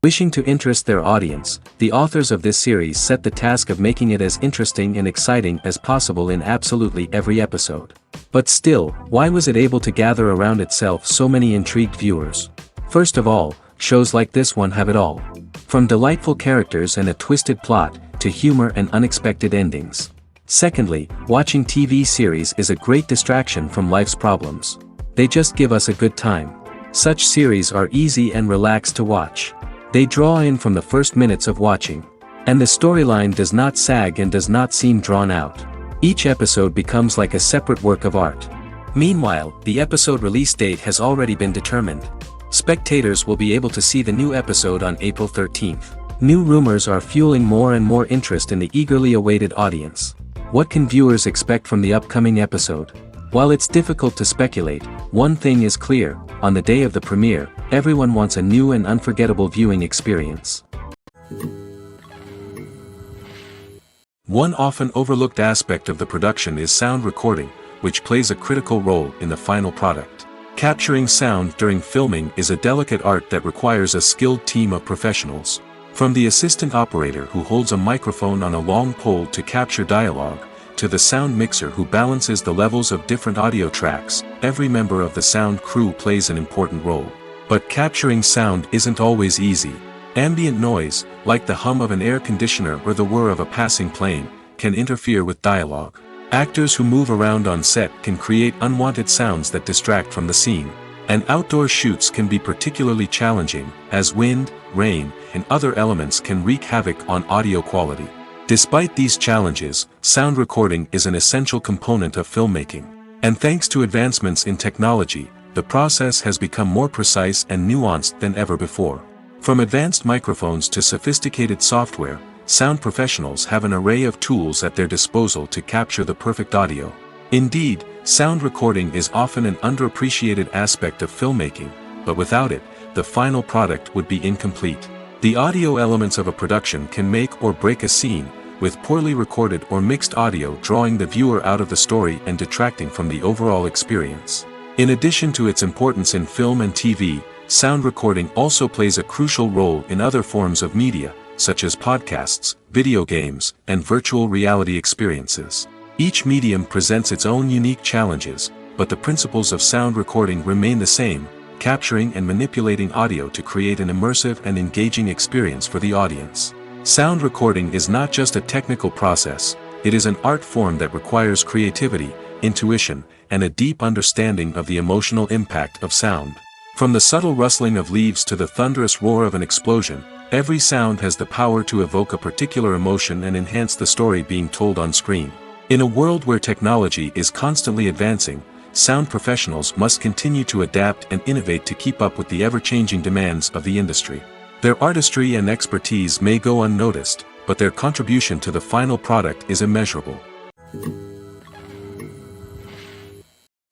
Wishing to interest their audience, the authors of this series set the task of making it as interesting and exciting as possible in absolutely every episode. But still, why was it able to gather around itself so many intrigued viewers? First of all, shows like this one have it all. From delightful characters and a twisted plot, to humor and unexpected endings. Secondly, watching TV series is a great distraction from life's problems. They just give us a good time. Such series are easy and relaxed to watch. They draw in from the first minutes of watching. And the storyline does not sag and does not seem drawn out. Each episode becomes like a separate work of art. Meanwhile, the episode release date has already been determined. Spectators will be able to see the new episode on April 13th. New rumors are fueling more and more interest in the eagerly awaited audience. What can viewers expect from the upcoming episode? While it's difficult to speculate, one thing is clear: on the day of the premiere, everyone wants a new and unforgettable viewing experience. One often overlooked aspect of the production is sound recording, which plays a critical role in the final product. Capturing sound during filming is a delicate art that requires a skilled team of professionals. From the assistant operator who holds a microphone on a long pole to capture dialogue, to the sound mixer who balances the levels of different audio tracks, every member of the sound crew plays an important role. But capturing sound isn't always easy. Ambient noise, like the hum of an air conditioner or the whir of a passing plane, can interfere with dialogue. Actors who move around on set can create unwanted sounds that distract from the scene. And outdoor shoots can be particularly challenging, as wind, rain, and other elements can wreak havoc on audio quality. Despite these challenges, sound recording is an essential component of filmmaking. And thanks to advancements in technology, the process has become more precise and nuanced than ever before. From advanced microphones to sophisticated software, sound professionals have an array of tools at their disposal to capture the perfect audio. Indeed, sound recording is often an underappreciated aspect of filmmaking, but without it, the final product would be incomplete. The audio elements of a production can make or break a scene, with poorly recorded or mixed audio drawing the viewer out of the story and detracting from the overall experience. In addition to its importance in film and TV, sound recording also plays a crucial role in other forms of media, such as podcasts, video games, and virtual reality experiences. Each medium presents its own unique challenges, but the principles of sound recording remain the same: capturing and manipulating audio to create an immersive and engaging experience for the audience. Sound recording is not just a technical process, it is an art form that requires creativity, intuition, and a deep understanding of the emotional impact of sound. From the subtle rustling of leaves to the thunderous roar of an explosion, every sound has the power to evoke a particular emotion and enhance the story being told on screen. In a world where technology is constantly advancing, sound professionals must continue to adapt and innovate to keep up with the ever-changing demands of the industry. Their artistry and expertise may go unnoticed, but their contribution to the final product is immeasurable.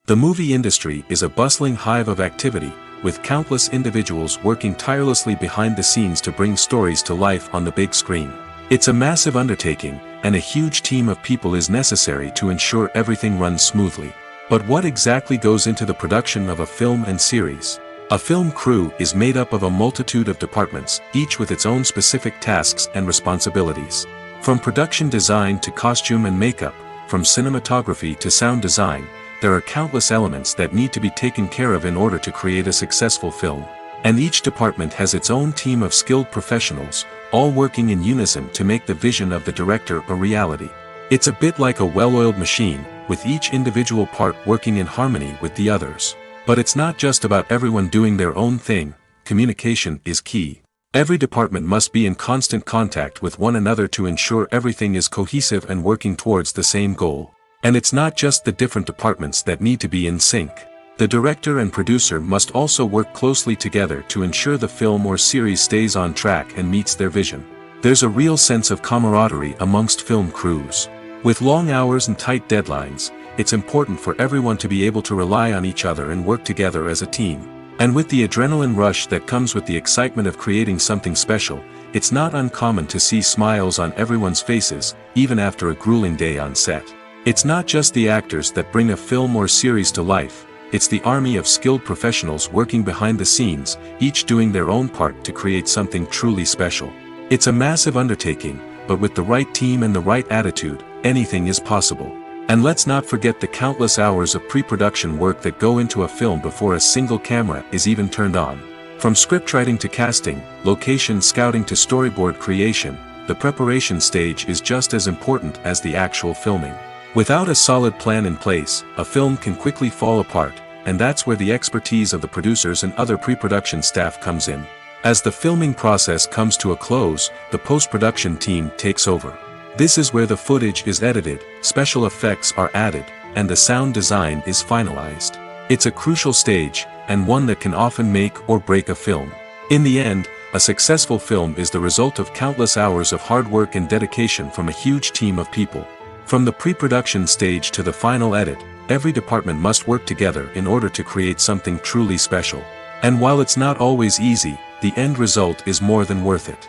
The movie industry is a bustling hive of activity, with countless individuals working tirelessly behind the scenes to bring stories to life on the big screen. It's a massive undertaking, and a huge team of people is necessary to ensure everything runs smoothly. But what exactly goes into the production of a film and series? A film crew is made up of a multitude of departments, each with its own specific tasks and responsibilities. From production design to costume and makeup, from cinematography to sound design, there are countless elements that need to be taken care of in order to create a successful film. And each department has its own team of skilled professionals, all working in unison to make the vision of the director a reality. It's a bit like a well-oiled machine, with each individual part working in harmony with the others. But it's not just about everyone doing their own thing. Communication is key. Every department must be in constant contact with one another to ensure everything is cohesive and working towards the same goal. And it's not just the different departments that need to be in sync. The director and producer must also work closely together to ensure the film or series stays on track and meets their vision. There's a real sense of camaraderie amongst film crews. With long hours and tight deadlines, it's important for everyone to be able to rely on each other and work together as a team. And with the adrenaline rush that comes with the excitement of creating something special, it's not uncommon to see smiles on everyone's faces, even after a grueling day on set. It's not just the actors that bring a film or series to life. it's the army of skilled professionals working behind the scenes, each doing their own part to create something truly special. It's a massive undertaking, but with the right team and the right attitude, anything is possible. And let's not forget the countless hours of pre-production work that go into a film before a single camera is even turned on. From scriptwriting to casting, location scouting to storyboard creation, the preparation stage is just as important as the actual filming. Without a solid plan in place, a film can quickly fall apart, and that's where the expertise of the producers and other pre-production staff comes in. As the filming process comes to a close, the post-production team takes over. This is where the footage is edited, special effects are added, and the sound design is finalized. It's a crucial stage, and one that can often make or break a film. In the end, a successful film is the result of countless hours of hard work and dedication from a huge team of people. From the pre-production stage to the final edit, every department must work together in order to create something truly special. And while it's not always easy, the end result is more than worth it.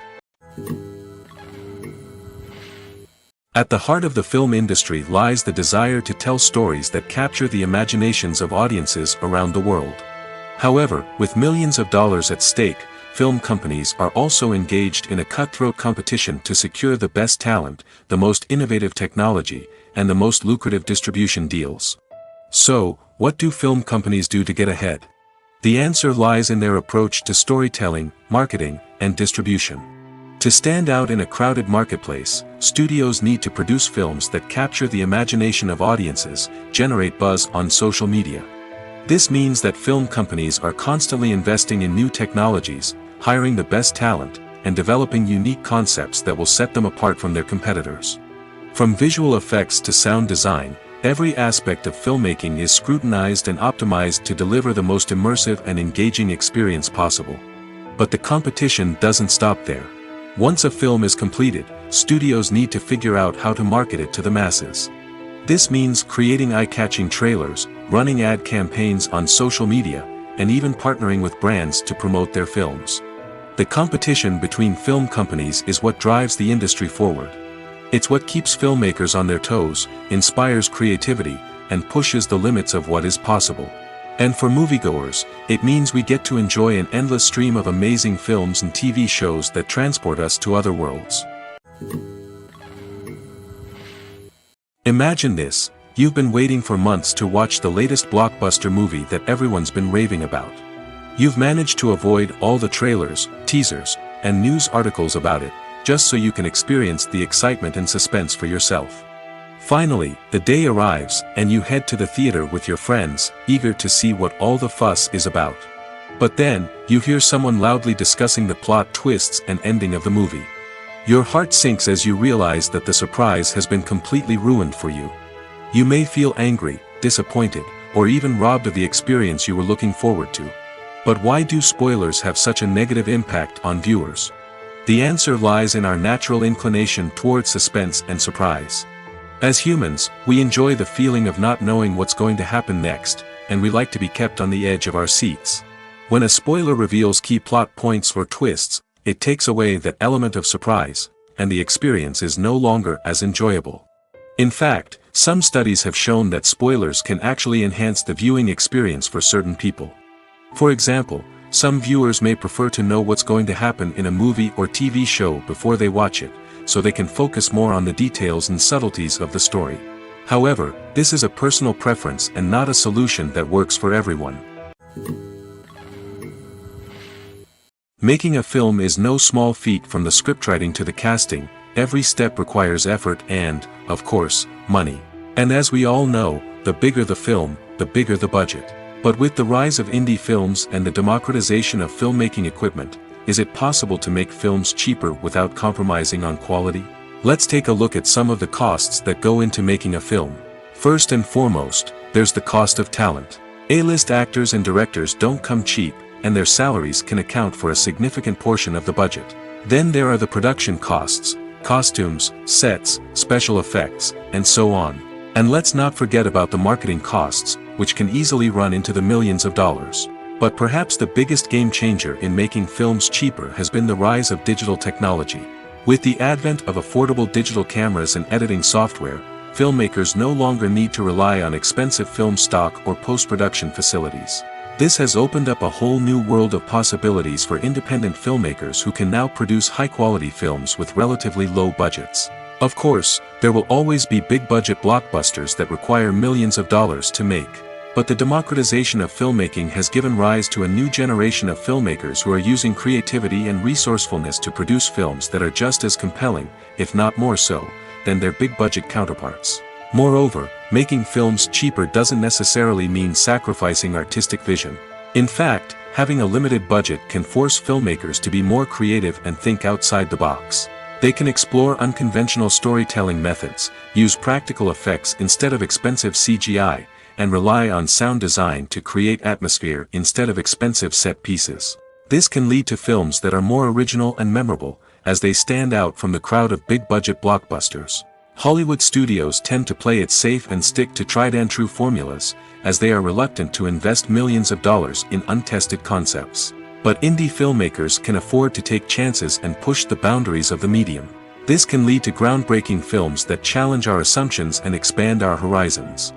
At the heart of the film industry lies the desire to tell stories that capture the imaginations of audiences around the world. However, with millions of dollars at stake, film companies are also engaged in a cutthroat competition to secure the best talent, the most innovative technology, and the most lucrative distribution deals. So, what do film companies do to get ahead? The answer lies in their approach to storytelling, marketing, and distribution. To stand out in a crowded marketplace, studios need to produce films that capture the imagination of audiences, generate buzz on social media. This means that film companies are constantly investing in new technologies, hiring the best talent, and developing unique concepts that will set them apart from their competitors. From visual effects to sound design, every aspect of filmmaking is scrutinized and optimized to deliver the most immersive and engaging experience possible. But the competition doesn't stop there. Once a film is completed, studios need to figure out how to market it to the masses. This means creating eye-catching trailers, running ad campaigns on social media, and even partnering with brands to promote their films. The competition between film companies is what drives the industry forward. It's what keeps filmmakers on their toes, inspires creativity, and pushes the limits of what is possible. And for moviegoers, it means we get to enjoy an endless stream of amazing films and TV shows that transport us to other worlds. Imagine this: you've been waiting for months to watch the latest blockbuster movie that everyone's been raving about. You've managed to avoid all the trailers, teasers, and news articles about it, just so you can experience the excitement and suspense for yourself. Finally, the day arrives, and you head to the theater with your friends, eager to see what all the fuss is about. But then, you hear someone loudly discussing the plot twists and ending of the movie. Your heart sinks as you realize that the surprise has been completely ruined for you. You may feel angry, disappointed, or even robbed of the experience you were looking forward to. But why do spoilers have such a negative impact on viewers? The answer lies in our natural inclination towards suspense and surprise. As humans, we enjoy the feeling of not knowing what's going to happen next, and we like to be kept on the edge of our seats. When a spoiler reveals key plot points or twists, it takes away that element of surprise, and the experience is no longer as enjoyable. In fact, some studies have shown that spoilers can actually enhance the viewing experience for certain people. For example, some viewers may prefer to know what's going to happen in a movie or TV show before they watch it, so they can focus more on the details and subtleties of the story. However, this is a personal preference and not a solution that works for everyone. Making a film is no small feat. From the scriptwriting to the casting, every step requires effort and, of course, money. And as we all know, the bigger the film, the bigger the budget. But with the rise of indie films and the democratization of filmmaking equipment, is it possible to make films cheaper without compromising on quality? Let's take a look at some of the costs that go into making a film. First and foremost, there's the cost of talent. A-list actors and directors don't come cheap, and their salaries can account for a significant portion of the budget. Then there are the production costs, costumes, sets, special effects, and so on. And let's not forget about the marketing costs, which can easily run into the millions of dollars. But perhaps the biggest game changer in making films cheaper has been the rise of digital technology. With the advent of affordable digital cameras and editing software, filmmakers no longer need to rely on expensive film stock or post-production facilities. This has opened up a whole new world of possibilities for independent filmmakers who can now produce high-quality films with relatively low budgets. Of course, there will always be big-budget blockbusters that require millions of dollars to make. But the democratization of filmmaking has given rise to a new generation of filmmakers who are using creativity and resourcefulness to produce films that are just as compelling, if not more so, than their big-budget counterparts. Moreover, making films cheaper doesn't necessarily mean sacrificing artistic vision. In fact, having a limited budget can force filmmakers to be more creative and think outside the box. They can explore unconventional storytelling methods, use practical effects instead of expensive CGI, and rely on sound design to create atmosphere instead of expensive set pieces. This can lead to films that are more original and memorable, as they stand out from the crowd of big-budget blockbusters. Hollywood studios tend to play it safe and stick to tried-and-true formulas, as they are reluctant to invest millions of dollars in untested concepts. But indie filmmakers can afford to take chances and push the boundaries of the medium. This can lead to groundbreaking films that challenge our assumptions and expand our horizons.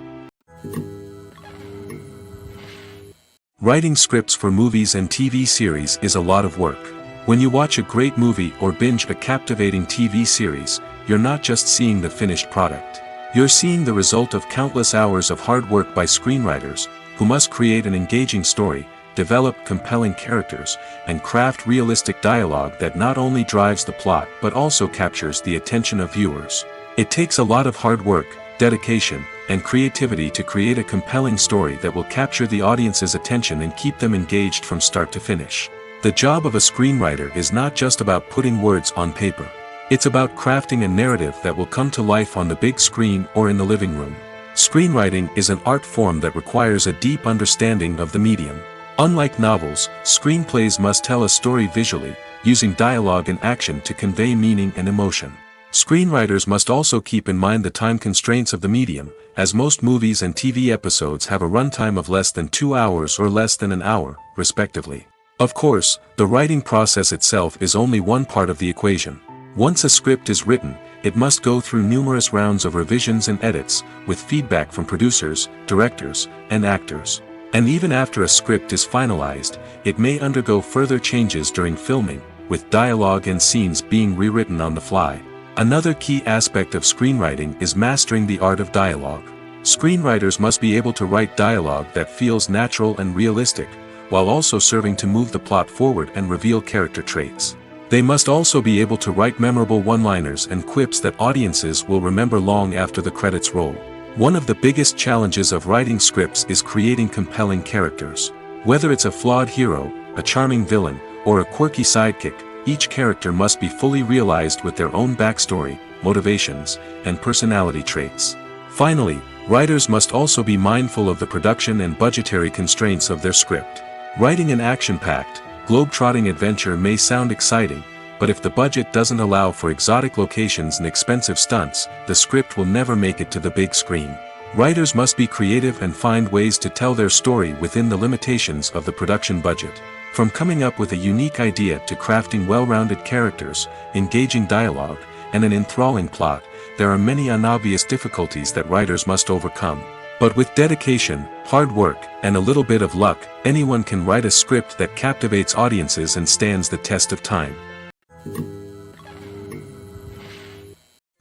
Writing scripts for movies and TV series is a lot of work. When you watch a great movie or binge a captivating TV series, you're not just seeing the finished product. You're seeing the result of countless hours of hard work by screenwriters, who must create an engaging story, develop compelling characters, and craft realistic dialogue that not only drives the plot but also captures the attention of viewers. It takes a lot of hard work, dedication, and creativity to create a compelling story that will capture the audience's attention and keep them engaged from start to finish. The job of a screenwriter is not just about putting words on paper. It's about crafting a narrative that will come to life on the big screen or in the living room. Screenwriting is an art form that requires a deep understanding of the medium. Unlike novels, screenplays must tell a story visually, using dialogue and action to convey meaning and emotion. Screenwriters must also keep in mind the time constraints of the medium, as most movies and TV episodes have a runtime of less than 2 hours or less than an hour, respectively. Of course, the writing process itself is only one part of the equation. Once a script is written, it must go through numerous rounds of revisions and edits, with feedback from producers, directors, and actors. And even after a script is finalized, it may undergo further changes during filming, with dialogue and scenes being rewritten on the fly. Another key aspect of screenwriting is mastering the art of dialogue. Screenwriters must be able to write dialogue that feels natural and realistic, while also serving to move the plot forward and reveal character traits. They must also be able to write memorable one-liners and quips that audiences will remember long after the credits roll. One of the biggest challenges of writing scripts is creating compelling characters. Whether it's a flawed hero, a charming villain, or a quirky sidekick, each character must be fully realized with their own backstory, motivations, and personality traits. Finally, writers must also be mindful of the production and budgetary constraints of their script. Writing an action-packed, globe-trotting adventure may sound exciting, but if the budget doesn't allow for exotic locations and expensive stunts, the script will never make it to the big screen. Writers must be creative and find ways to tell their story within the limitations of the production budget. From coming up with a unique idea to crafting well-rounded characters, engaging dialogue, and an enthralling plot, there are many unobvious difficulties that writers must overcome. But with dedication, hard work, and a little bit of luck, anyone can write a script that captivates audiences and stands the test of time.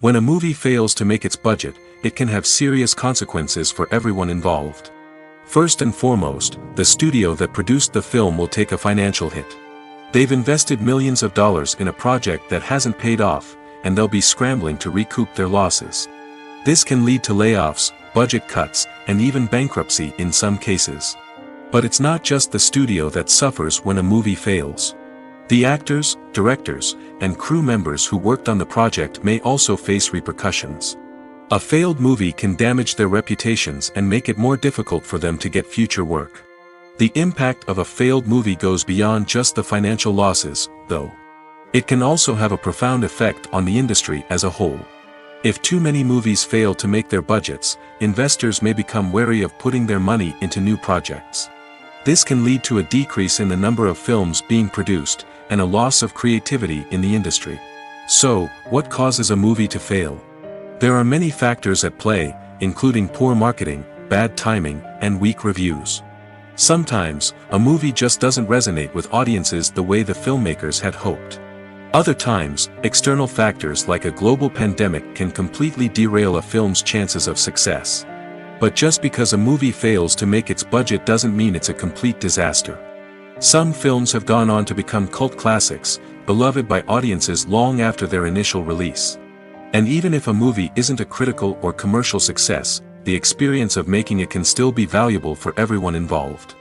When a movie fails to make its budget, it can have serious consequences for everyone involved. First and foremost, the studio that produced the film will take a financial hit. They've invested millions of dollars in a project that hasn't paid off, and they'll be scrambling to recoup their losses. This can lead to layoffs, budget cuts, and even bankruptcy in some cases. But it's not just the studio that suffers when a movie fails. The actors, directors, and crew members who worked on the project may also face repercussions. A failed movie can damage their reputations and make it more difficult for them to get future work. The impact of a failed movie goes beyond just the financial losses, though. It can also have a profound effect on the industry as a whole. If too many movies fail to make their budgets, investors may become wary of putting their money into new projects. This can lead to a decrease in the number of films being produced, and a loss of creativity in the industry. So, what causes a movie to fail? There are many factors at play, including poor marketing, bad timing, and weak reviews. Sometimes, a movie just doesn't resonate with audiences the way the filmmakers had hoped. Other times, external factors like a global pandemic can completely derail a film's chances of success. But just because a movie fails to make its budget doesn't mean it's a complete disaster. Some films have gone on to become cult classics, beloved by audiences long after their initial release. And even if a movie isn't a critical or commercial success, the experience of making it can still be valuable for everyone involved.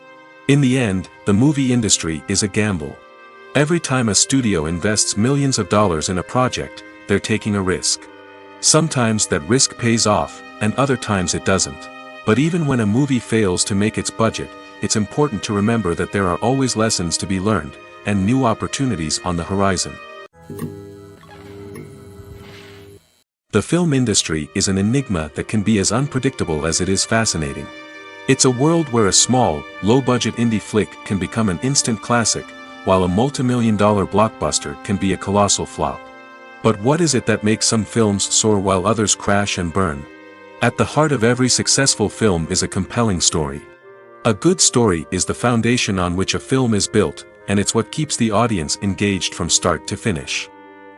In the end, the movie industry is a gamble. Every time a studio invests millions of dollars in a project, they're taking a risk. Sometimes that risk pays off, and other times it doesn't. But even when a movie fails to make its budget, it's important to remember that there are always lessons to be learned, and new opportunities on the horizon. The film industry is an enigma that can be as unpredictable as it is fascinating. It's a world where a small, low-budget indie flick can become an instant classic, while a multi-million-dollar blockbuster can be a colossal flop. But what is it that makes some films soar while others crash and burn? At the heart of every successful film is a compelling story. A good story is the foundation on which a film is built, and it's what keeps the audience engaged from start to finish.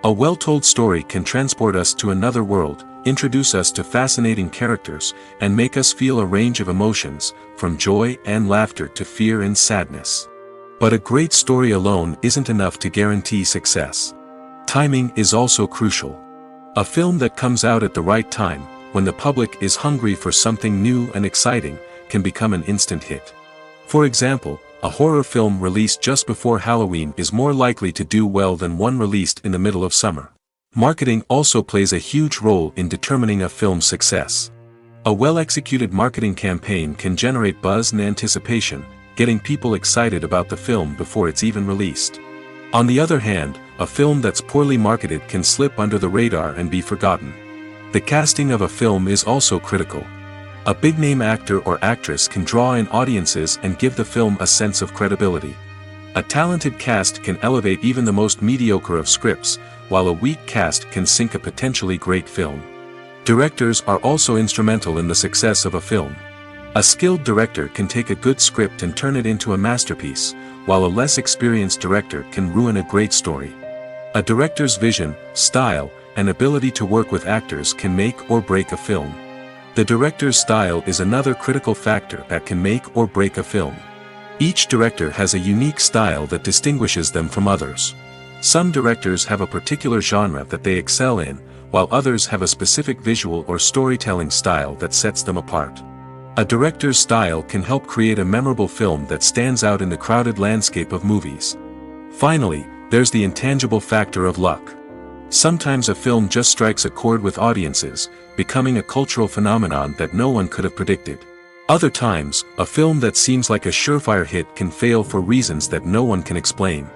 A well-told story can transport us to another world, introduce us to fascinating characters, and make us feel a range of emotions, from joy and laughter to fear and sadness. But a great story alone isn't enough to guarantee success. Timing is also crucial. A film that comes out at the right time, when the public is hungry for something new and exciting, can become an instant hit. For example, a horror film released just before Halloween is more likely to do well than one released in the middle of summer. Marketing also plays a huge role in determining a film's success. A well-executed marketing campaign can generate buzz and anticipation, getting people excited about the film before it's even released. On the other hand, a film that's poorly marketed can slip under the radar and be forgotten. The casting of a film is also critical. A big-name actor or actress can draw in audiences and give the film a sense of credibility. A talented cast can elevate even the most mediocre of scripts, while a weak cast can sink a potentially great film. Directors are also instrumental in the success of a film. A skilled director can take a good script and turn it into a masterpiece, while a less experienced director can ruin a great story. A director's vision, style, and ability to work with actors can make or break a film. The director's style is another critical factor that can make or break a film. Each director has a unique style that distinguishes them from others. Some directors have a particular genre that they excel in, while others have a specific visual or storytelling style that sets them apart. A director's style can help create a memorable film that stands out in the crowded landscape of movies. Finally, there's the intangible factor of luck. Sometimes a film just strikes a chord with audiences, becoming a cultural phenomenon that no one could have predicted. Other times, a film that seems like a surefire hit can fail for reasons that no one can explain.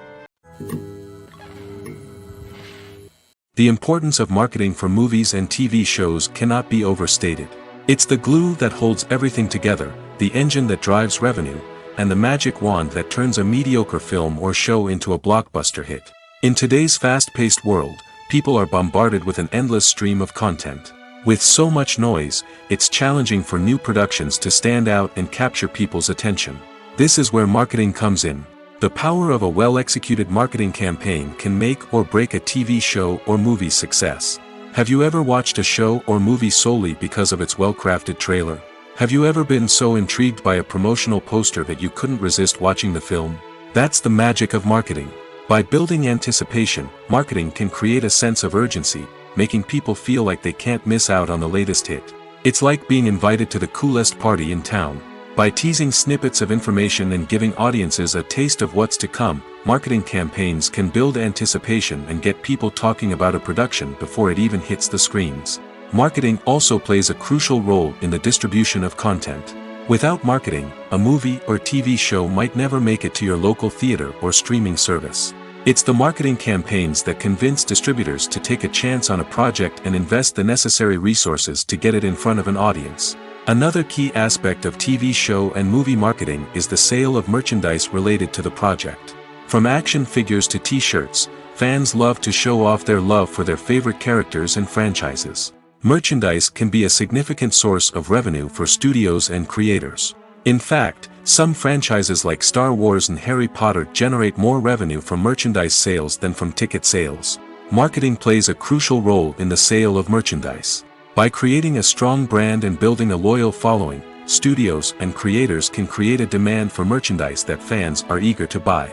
The importance of marketing for movies and TV shows cannot be overstated. It's the glue that holds everything together, the engine that drives revenue, and the magic wand that turns a mediocre film or show into a blockbuster hit. In today's fast-paced world, people are bombarded with an endless stream of content. With so much noise, it's challenging for new productions to stand out and capture people's attention. This is where marketing comes in. The power of a well-executed marketing campaign can make or break a TV show or movie's success. Have you ever watched a show or movie solely because of its well-crafted trailer? Have you ever been so intrigued by a promotional poster that you couldn't resist watching the film? That's the magic of marketing. By building anticipation, marketing can create a sense of urgency, making people feel like they can't miss out on the latest hit. It's like being invited to the coolest party in town. By teasing snippets of information and giving audiences a taste of what's to come, marketing campaigns can build anticipation and get people talking about a production before it even hits the screens. Marketing also plays a crucial role in the distribution of content. Without marketing, a movie or TV show might never make it to your local theater or streaming service. It's the marketing campaigns that convince distributors to take a chance on a project and invest the necessary resources to get it in front of an audience. Another key aspect of TV show and movie marketing is the sale of merchandise related to the project. From action figures to t-shirts, fans love to show off their love for their favorite characters and franchises. Merchandise can be a significant source of revenue for studios and creators. In fact, some franchises like Star Wars and Harry Potter generate more revenue from merchandise sales than from ticket sales. Marketing plays a crucial role in the sale of merchandise. By creating a strong brand and building a loyal following, studios and creators can create a demand for merchandise that fans are eager to buy.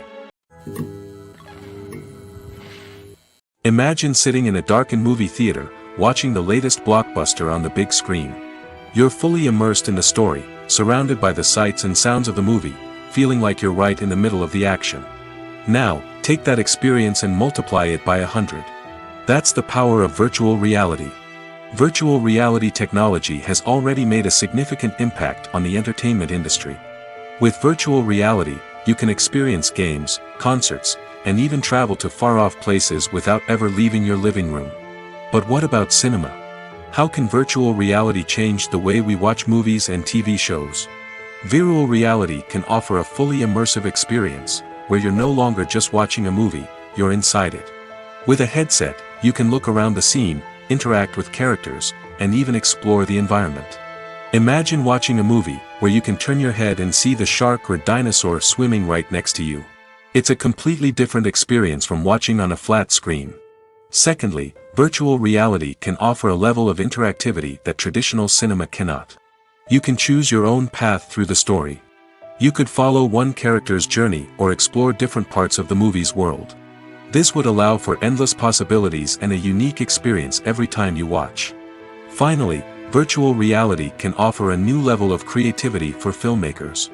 Imagine sitting in a darkened movie theater, watching the latest blockbuster on the big screen. You're fully immersed in the story, surrounded by the sights and sounds of the movie, feeling like you're right in the middle of the action. Now, take that experience and multiply it by 100. That's the power of virtual reality. Virtual reality technology has already made a significant impact on the entertainment industry. With virtual reality, you can experience games, concerts, and even travel to far-off places without ever leaving your living room. But what about cinema? How can virtual reality change the way we watch movies and TV shows? Virtual reality can offer a fully immersive experience, where you're no longer just watching a movie, you're inside it. With a headset, you can look around the scene, interact with characters, and even explore the environment. Imagine watching a movie where you can turn your head and see the shark or dinosaur swimming right next to you. It's a completely different experience from watching on a flat screen. Secondly, virtual reality can offer a level of interactivity that traditional cinema cannot. You can choose your own path through the story. You could follow one character's journey or explore different parts of the movie's world. This would allow for endless possibilities and a unique experience every time you watch. Finally, virtual reality can offer a new level of creativity for filmmakers.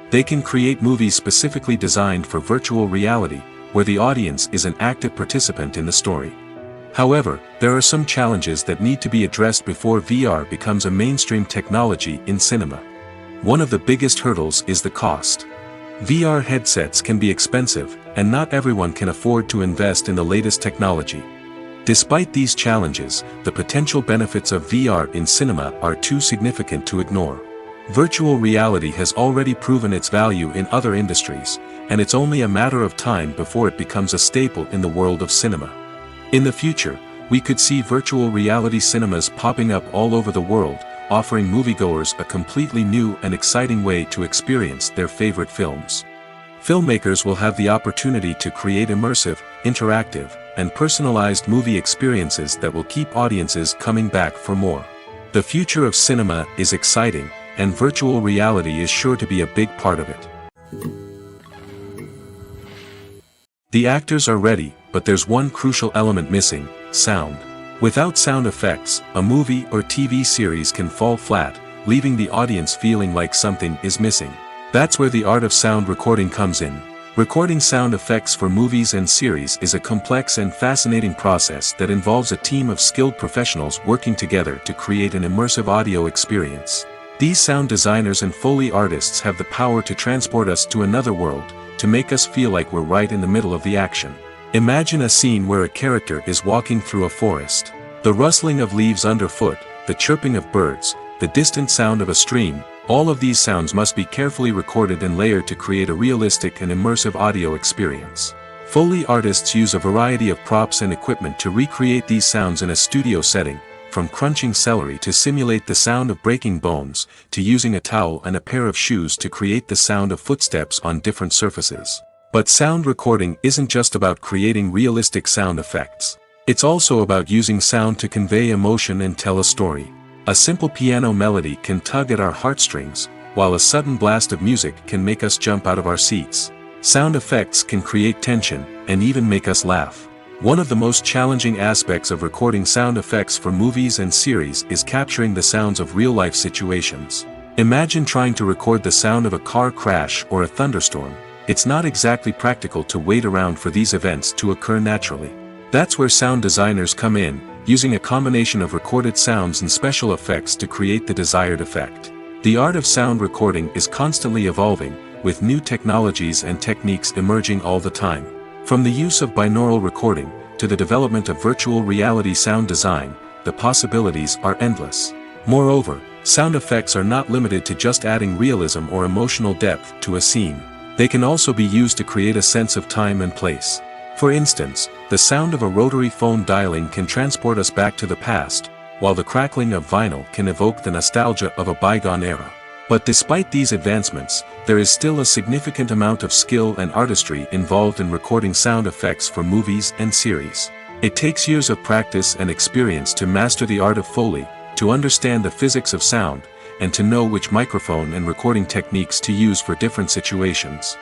They can create movies specifically designed for virtual reality, where the audience is an active participant in the story. However, there are some challenges that need to be addressed before VR becomes a mainstream technology in cinema. One of the biggest hurdles is the cost. VR headsets can be expensive, and not everyone can afford to invest in the latest technology. Despite these challenges, the potential benefits of VR in cinema are too significant to ignore. Virtual reality has already proven its value in other industries, and it's only a matter of time before it becomes a staple in the world of cinema. In the future, we could see virtual reality cinemas popping up all over the world, offering moviegoers a completely new and exciting way to experience their favorite films. Filmmakers will have the opportunity to create immersive, interactive, and personalized movie experiences that will keep audiences coming back for more. The future of cinema is exciting, and virtual reality is sure to be a big part of it. The actors are ready, but there's one crucial element missing: sound. Without sound effects, a movie or TV series can fall flat, leaving the audience feeling like something is missing. That's where the art of sound recording comes in. Recording sound effects for movies and series is a complex and fascinating process that involves a team of skilled professionals working together to create an immersive audio experience. These sound designers and Foley artists have the power to transport us to another world, to make us feel like we're right in the middle of the action. Imagine a scene where a character is walking through a forest. The rustling of leaves underfoot, the chirping of birds, the distant sound of a stream, all of these sounds must be carefully recorded and layered to create a realistic and immersive audio experience. Foley artists use a variety of props and equipment to recreate these sounds in a studio setting, from crunching celery to simulate the sound of breaking bones, to using a towel and a pair of shoes to create the sound of footsteps on different surfaces. But sound recording isn't just about creating realistic sound effects. It's also about using sound to convey emotion and tell a story. A simple piano melody can tug at our heartstrings, while a sudden blast of music can make us jump out of our seats. Sound effects can create tension, and even make us laugh. One of the most challenging aspects of recording sound effects for movies and series is capturing the sounds of real-life situations. Imagine trying to record the sound of a car crash or a thunderstorm. It's not exactly practical to wait around for these events to occur naturally. That's where sound designers come in, using a combination of recorded sounds and special effects to create the desired effect. The art of sound recording is constantly evolving, with new technologies and techniques emerging all the time. From the use of binaural recording, to the development of virtual reality sound design, the possibilities are endless. Moreover, sound effects are not limited to just adding realism or emotional depth to a scene. They can also be used to create a sense of time and place. For instance, the sound of a rotary phone dialing can transport us back to the past, while the crackling of vinyl can evoke the nostalgia of a bygone era. But despite these advancements, there is still a significant amount of skill and artistry involved in recording sound effects for movies and series. It takes years of practice and experience to master the art of Foley, to understand the physics of sound, and to know which microphone and recording techniques to use for different situations.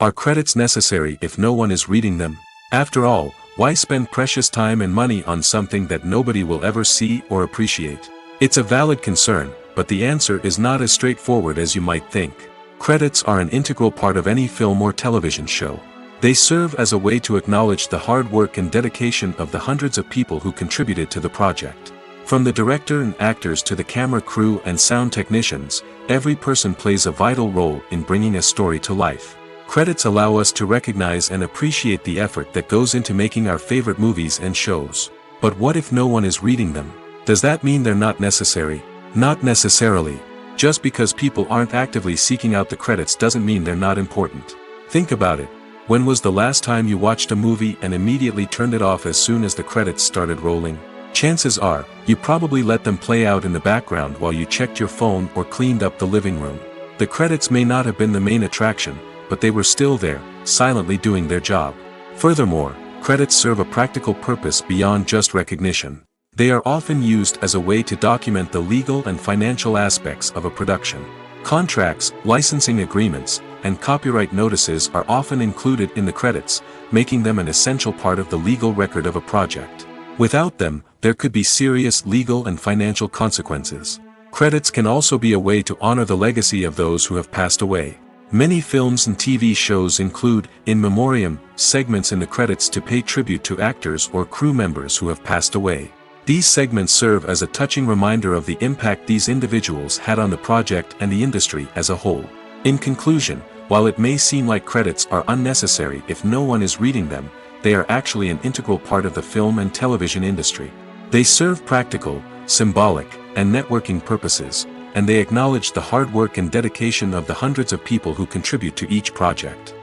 Are credits necessary if no one is reading them? After all, why spend precious time and money on something that nobody will ever see or appreciate? It's a valid concern, but the answer is not as straightforward as you might think. Credits are an integral part of any film or television show. They serve as a way to acknowledge the hard work and dedication of the hundreds of people who contributed to the project. From the director and actors to the camera crew and sound technicians, every person plays a vital role in bringing a story to life. Credits allow us to recognize and appreciate the effort that goes into making our favorite movies and shows. But what if no one is reading them? Does that mean they're not necessary? Not necessarily. Just because people aren't actively seeking out the credits doesn't mean they're not important. Think about it. When was the last time you watched a movie and immediately turned it off as soon as the credits started rolling? Chances are, you probably let them play out in the background while you checked your phone or cleaned up the living room. The credits may not have been the main attraction, but they were still there, silently doing their job. Furthermore, credits serve a practical purpose beyond just recognition. They are often used as a way to document the legal and financial aspects of a production. Contracts, licensing agreements, and copyright notices are often included in the credits, making them an essential part of the legal record of a project. Without them, there could be serious legal and financial consequences. Credits can also be a way to honor the legacy of those who have passed away. Many films and TV shows include, in memoriam, segments in the credits to pay tribute to actors or crew members who have passed away. These segments serve as a touching reminder of the impact these individuals had on the project and the industry as a whole. In conclusion, while it may seem like credits are unnecessary if no one is reading them, they are actually an integral part of the film and television industry. They serve practical, symbolic, and networking purposes, and they acknowledge the hard work and dedication of the hundreds of people who contribute to each project.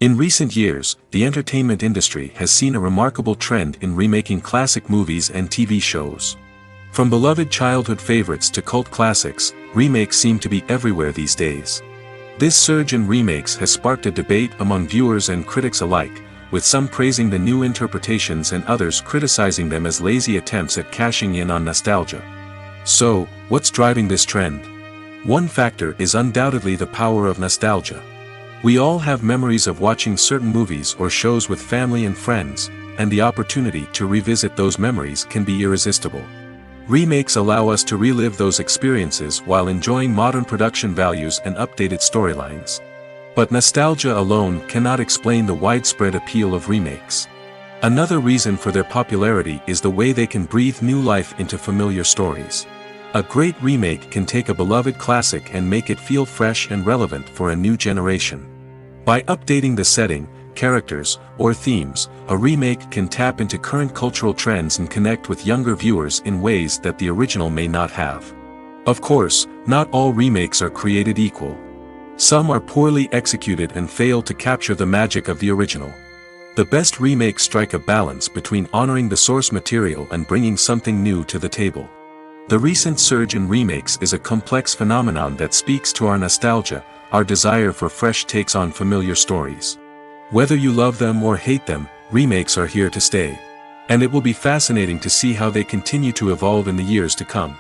In recent years, the entertainment industry has seen a remarkable trend in remaking classic movies and TV shows. From beloved childhood favorites to cult classics, remakes seem to be everywhere these days. This surge in remakes has sparked a debate among viewers and critics alike, with some praising the new interpretations and others criticizing them as lazy attempts at cashing in on nostalgia. So, what's driving this trend? One factor is undoubtedly the power of nostalgia. We all have memories of watching certain movies or shows with family and friends, and the opportunity to revisit those memories can be irresistible. Remakes allow us to relive those experiences while enjoying modern production values and updated storylines. But nostalgia alone cannot explain the widespread appeal of remakes. Another reason for their popularity is the way they can breathe new life into familiar stories. A great remake can take a beloved classic and make it feel fresh and relevant for a new generation. By updating the setting, characters, or themes, a remake can tap into current cultural trends and connect with younger viewers in ways that the original may not have. Of course, not all remakes are created equal. Some are poorly executed and fail to capture the magic of the original. The best remakes strike a balance between honoring the source material and bringing something new to the table. The recent surge in remakes is a complex phenomenon that speaks to our nostalgia, our desire for fresh takes on familiar stories. Whether you love them or hate them, remakes are here to stay. And it will be fascinating to see how they continue to evolve in the years to come.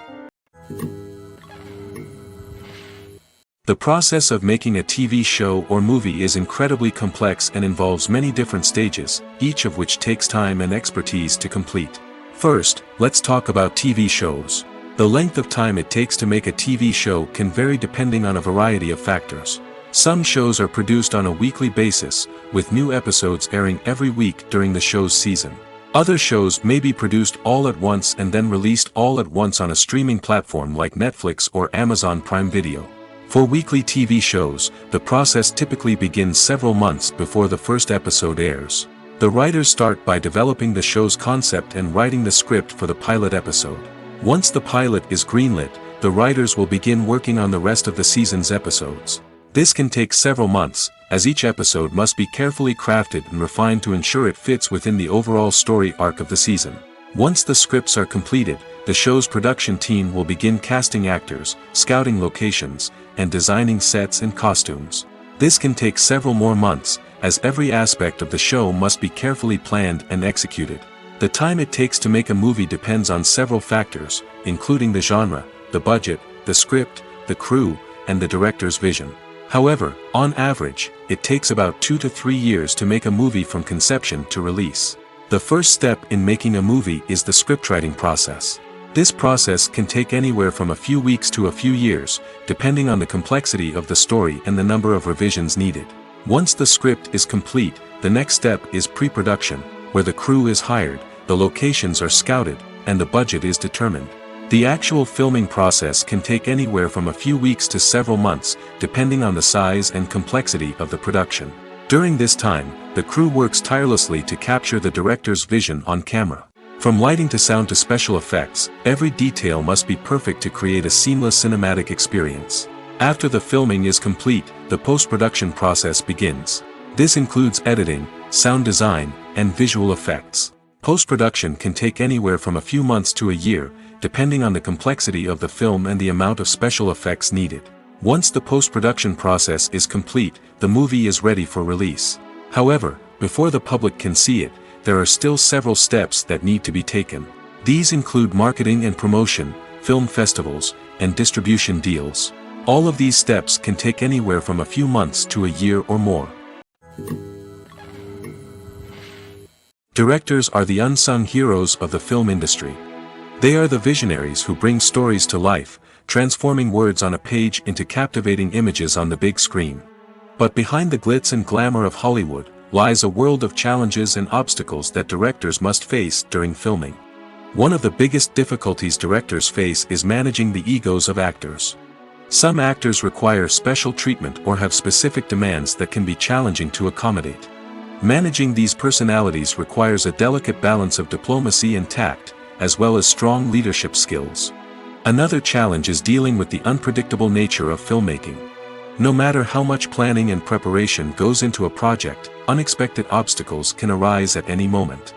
The process of making a TV show or movie is incredibly complex and involves many different stages, each of which takes time and expertise to complete. First, let's talk about TV shows. The length of time it takes to make a TV show can vary depending on a variety of factors. Some shows are produced on a weekly basis, with new episodes airing every week during the show's season. Other shows may be produced all at once and then released all at once on a streaming platform like Netflix or Amazon Prime Video. For weekly TV shows, the process typically begins several months before the first episode airs. The writers start by developing the show's concept and writing the script for the pilot episode. Once the pilot is greenlit, the writers will begin working on the rest of the season's episodes. This can take several months, as each episode must be carefully crafted and refined to ensure it fits within the overall story arc of the season. Once the scripts are completed, the show's production team will begin casting actors, scouting locations, and designing sets and costumes. This can take several more months, as every aspect of the show must be carefully planned and executed. The time it takes to make a movie depends on several factors, including the genre, the budget, the script, the crew, and the director's vision. However, on average, it takes about 2 to 3 years to make a movie from conception to release. The first step in making a movie is the scriptwriting process. This process can take anywhere from a few weeks to a few years, depending on the complexity of the story and the number of revisions needed. Once the script is complete, the next step is pre-production, where the crew is hired, the locations are scouted, and the budget is determined. The actual filming process can take anywhere from a few weeks to several months, depending on the size and complexity of the production. During this time, the crew works tirelessly to capture the director's vision on camera. From lighting to sound to special effects, every detail must be perfect to create a seamless cinematic experience. After the filming is complete, the post-production process begins. This includes editing, sound design, and visual effects. Post-production can take anywhere from a few months to a year, depending on the complexity of the film and the amount of special effects needed. Once the post-production process is complete, the movie is ready for release. However, before the public can see it, there are still several steps that need to be taken. These include marketing and promotion, film festivals, and distribution deals. All of these steps can take anywhere from a few months to a year or more. Directors are the unsung heroes of the film industry. They are the visionaries who bring stories to life, transforming words on a page into captivating images on the big screen. But behind the glitz and glamour of Hollywood lies a world of challenges and obstacles that directors must face during filming. One of the biggest difficulties directors face is managing the egos of actors. Some actors require special treatment or have specific demands that can be challenging to accommodate. Managing these personalities requires a delicate balance of diplomacy and tact, as well as strong leadership skills. Another challenge is dealing with the unpredictable nature of filmmaking. No matter how much planning and preparation goes into a project, unexpected obstacles can arise at any moment.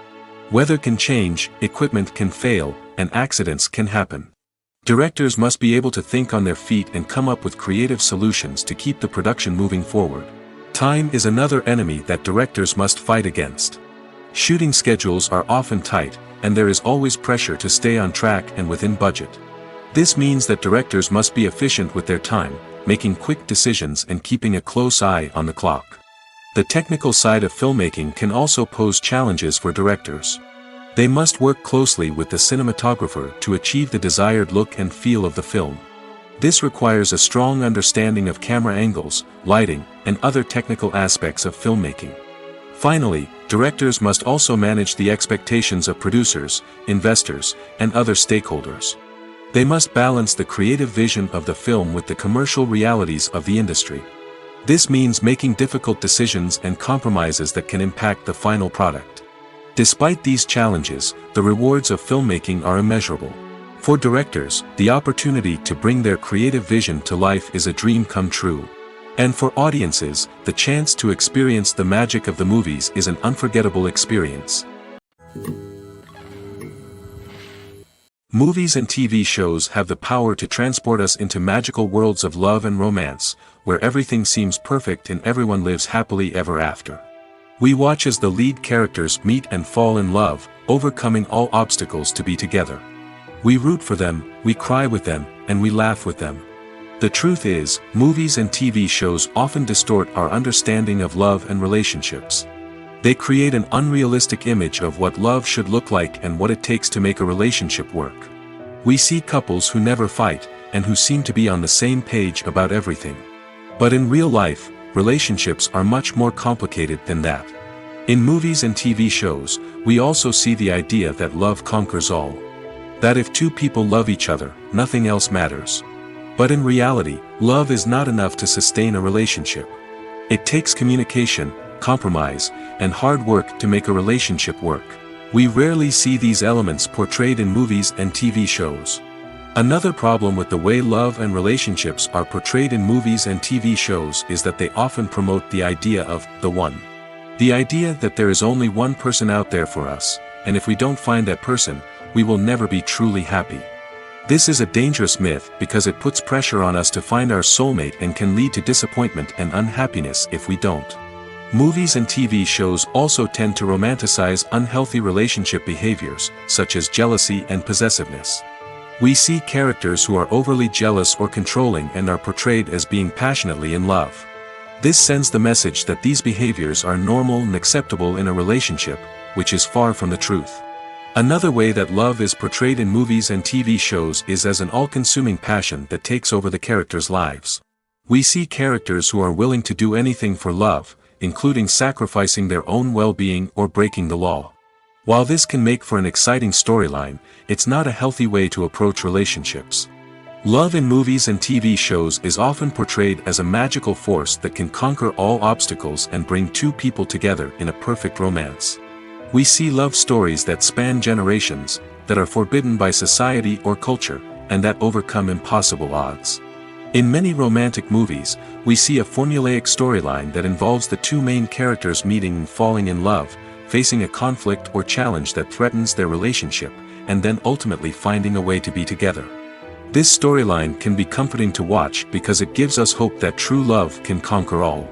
Weather can change, equipment can fail, and accidents can happen. Directors must be able to think on their feet and come up with creative solutions to keep the production moving forward. Time is another enemy that directors must fight against. Shooting schedules are often tight, and there is always pressure to stay on track and within budget. This means that directors must be efficient with their time, making quick decisions and keeping a close eye on the clock. The technical side of filmmaking can also pose challenges for directors. They must work closely with the cinematographer to achieve the desired look and feel of the film. This requires a strong understanding of camera angles, lighting, and other technical aspects of filmmaking. Finally, directors must also manage the expectations of producers, investors, and other stakeholders. They must balance the creative vision of the film with the commercial realities of the industry. This means making difficult decisions and compromises that can impact the final product. Despite these challenges, the rewards of filmmaking are immeasurable. For directors, the opportunity to bring their creative vision to life is a dream come true. And for audiences, the chance to experience the magic of the movies is an unforgettable experience. Movies and TV shows have the power to transport us into magical worlds of love and romance, where everything seems perfect and everyone lives happily ever after. We watch as the lead characters meet and fall in love, overcoming all obstacles to be together. We root for them, we cry with them, and we laugh with them. The truth is, movies and TV shows often distort our understanding of love and relationships. They create an unrealistic image of what love should look like and what it takes to make a relationship work. We see couples who never fight, and who seem to be on the same page about everything. But in real life, relationships are much more complicated than that. In movies and TV shows, we also see the idea that love conquers all. That if two people love each other, nothing else matters. But in reality, love is not enough to sustain a relationship. It takes communication, compromise, and hard work to make a relationship work. We rarely see these elements portrayed in movies and TV shows. Another problem with the way love and relationships are portrayed in movies and TV shows is that they often promote the idea of the one. The idea that there is only one person out there for us, and if we don't find that person, we will never be truly happy. This is a dangerous myth because it puts pressure on us to find our soulmate and can lead to disappointment and unhappiness if we don't. Movies and TV shows also tend to romanticize unhealthy relationship behaviors, such as jealousy and possessiveness. We see characters who are overly jealous or controlling and are portrayed as being passionately in love. This sends the message that these behaviors are normal and acceptable in a relationship, which is far from the truth. Another way that love is portrayed in movies and TV shows is as an all-consuming passion that takes over the characters' lives. We see characters who are willing to do anything for love, including sacrificing their own well-being or breaking the law. While this can make for an exciting storyline, it's not a healthy way to approach relationships. Love in movies and TV shows is often portrayed as a magical force that can conquer all obstacles and bring two people together in a perfect romance. We see love stories that span generations, that are forbidden by society or culture, and that overcome impossible odds. In many romantic movies, we see a formulaic storyline that involves the two main characters meeting and falling in love, facing a conflict or challenge that threatens their relationship, and then ultimately finding a way to be together. This storyline can be comforting to watch because it gives us hope that true love can conquer all.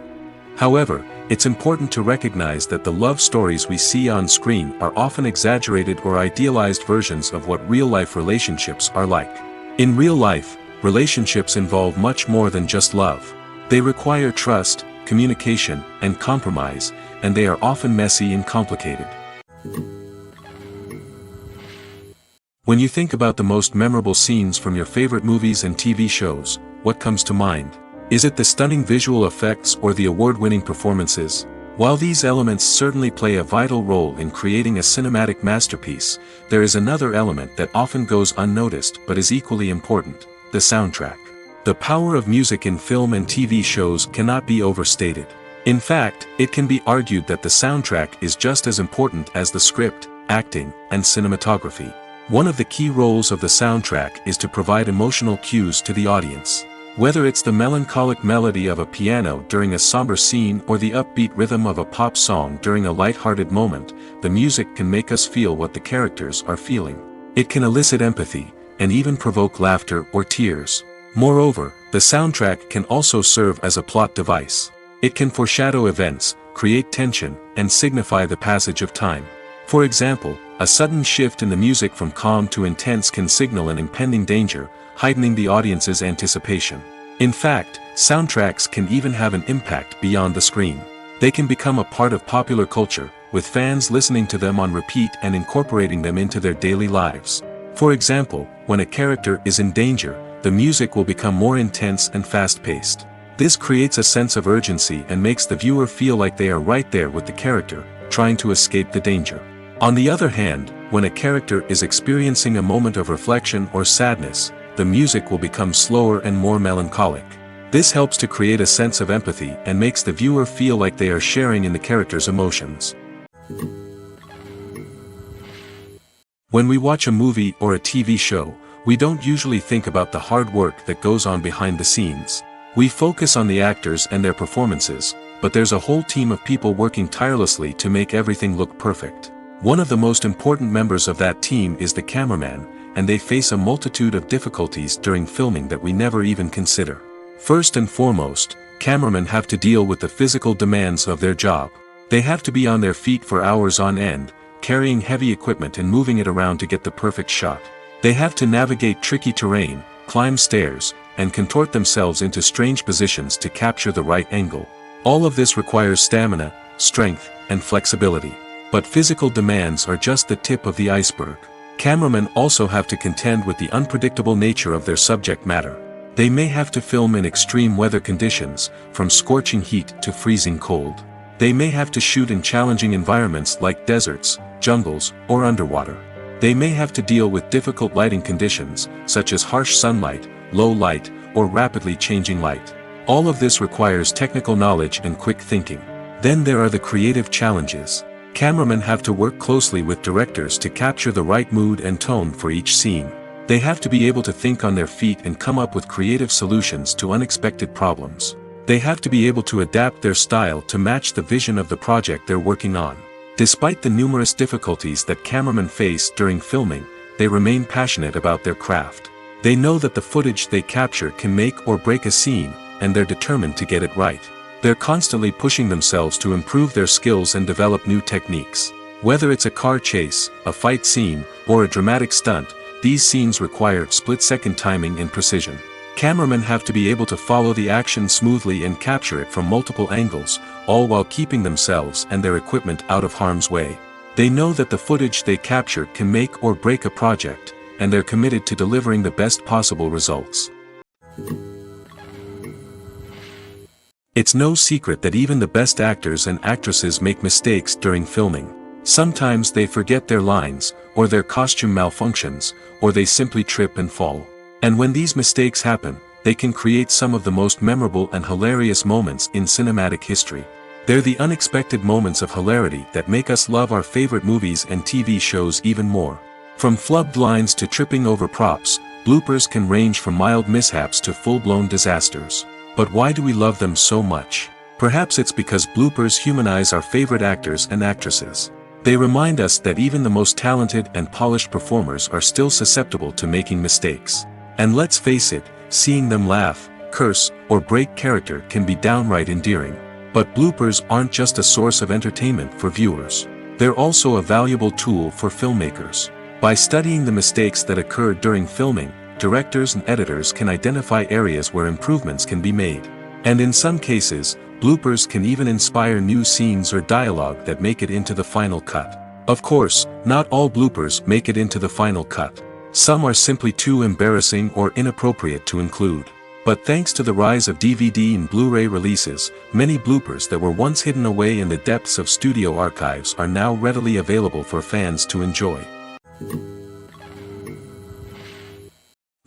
However, it's important to recognize that the love stories we see on screen are often exaggerated or idealized versions of what real-life relationships are like. In real life, relationships involve much more than just love. They require trust, communication, and compromise, and they are often messy and complicated. When you think about the most memorable scenes from your favorite movies and TV shows, what comes to mind? Is it the stunning visual effects or the award-winning performances? While these elements certainly play a vital role in creating a cinematic masterpiece, there is another element that often goes unnoticed but is equally important: the soundtrack. The power of music in film and TV shows cannot be overstated. In fact, it can be argued that the soundtrack is just as important as the script, acting, and cinematography. One of the key roles of the soundtrack is to provide emotional cues to the audience. Whether it's the melancholic melody of a piano during a somber scene or the upbeat rhythm of a pop song during a light-hearted moment, the music can make us feel what the characters are feeling. It can elicit empathy, and even provoke laughter or tears. Moreover, the soundtrack can also serve as a plot device. It can foreshadow events, create tension, and signify the passage of time. For example, a sudden shift in the music from calm to intense can signal an impending danger, heightening the audience's anticipation. In fact, soundtracks can even have an impact beyond the screen. They can become a part of popular culture, with fans listening to them on repeat and incorporating them into their daily lives. For example, when a character is in danger, the music will become more intense and fast-paced. This creates a sense of urgency and makes the viewer feel like they are right there with the character, trying to escape the danger. On the other hand, when a character is experiencing a moment of reflection or sadness, the music will become slower and more melancholic. This helps to create a sense of empathy and makes the viewer feel like they are sharing in the character's emotions. When we watch a movie or a TV show, we don't usually think about the hard work that goes on behind the scenes. We focus on the actors and their performances, but there's a whole team of people working tirelessly to make everything look perfect. One of the most important members of that team is the cameraman, and they face a multitude of difficulties during filming that we never even consider. First and foremost, cameramen have to deal with the physical demands of their job. They have to be on their feet for hours on end, carrying heavy equipment and moving it around to get the perfect shot. They have to navigate tricky terrain, climb stairs, and contort themselves into strange positions to capture the right angle. All of this requires stamina, strength, and flexibility. But physical demands are just the tip of the iceberg. Cameramen also have to contend with the unpredictable nature of their subject matter. They may have to film in extreme weather conditions, from scorching heat to freezing cold. They may have to shoot in challenging environments like deserts, jungles, or underwater. They may have to deal with difficult lighting conditions, such as harsh sunlight, low light, or rapidly changing light. All of this requires technical knowledge and quick thinking. Then there are the creative challenges. Cameramen have to work closely with directors to capture the right mood and tone for each scene. They have to be able to think on their feet and come up with creative solutions to unexpected problems. They have to be able to adapt their style to match the vision of the project they're working on. Despite the numerous difficulties that cameramen face during filming, they remain passionate about their craft. They know that the footage they capture can make or break a scene, and they're determined to get it right. They're constantly pushing themselves to improve their skills and develop new techniques. Whether it's a car chase, a fight scene, or a dramatic stunt, these scenes require split-second timing and precision. Cameramen have to be able to follow the action smoothly and capture it from multiple angles, all while keeping themselves and their equipment out of harm's way. They know that the footage they capture can make or break a project, and they're committed to delivering the best possible results. It's no secret that even the best actors and actresses make mistakes during filming. Sometimes they forget their lines, or their costume malfunctions, or they simply trip and fall. And when these mistakes happen, they can create some of the most memorable and hilarious moments in cinematic history. They're the unexpected moments of hilarity that make us love our favorite movies and TV shows even more. From flubbed lines to tripping over props, bloopers can range from mild mishaps to full-blown disasters. But why do we love them so much? Perhaps it's because bloopers humanize our favorite actors and actresses. They remind us that even the most talented and polished performers are still susceptible to making mistakes. And let's face it, seeing them laugh, curse, or break character can be downright endearing. But bloopers aren't just a source of entertainment for viewers. They're also a valuable tool for filmmakers. By studying the mistakes that occurred during filming, directors and editors can identify areas where improvements can be made. And in some cases, bloopers can even inspire new scenes or dialogue that make it into the final cut. Of course, not all bloopers make it into the final cut. Some are simply too embarrassing or inappropriate to include. But thanks to the rise of DVD and Blu-ray releases, many bloopers that were once hidden away in the depths of studio archives are now readily available for fans to enjoy.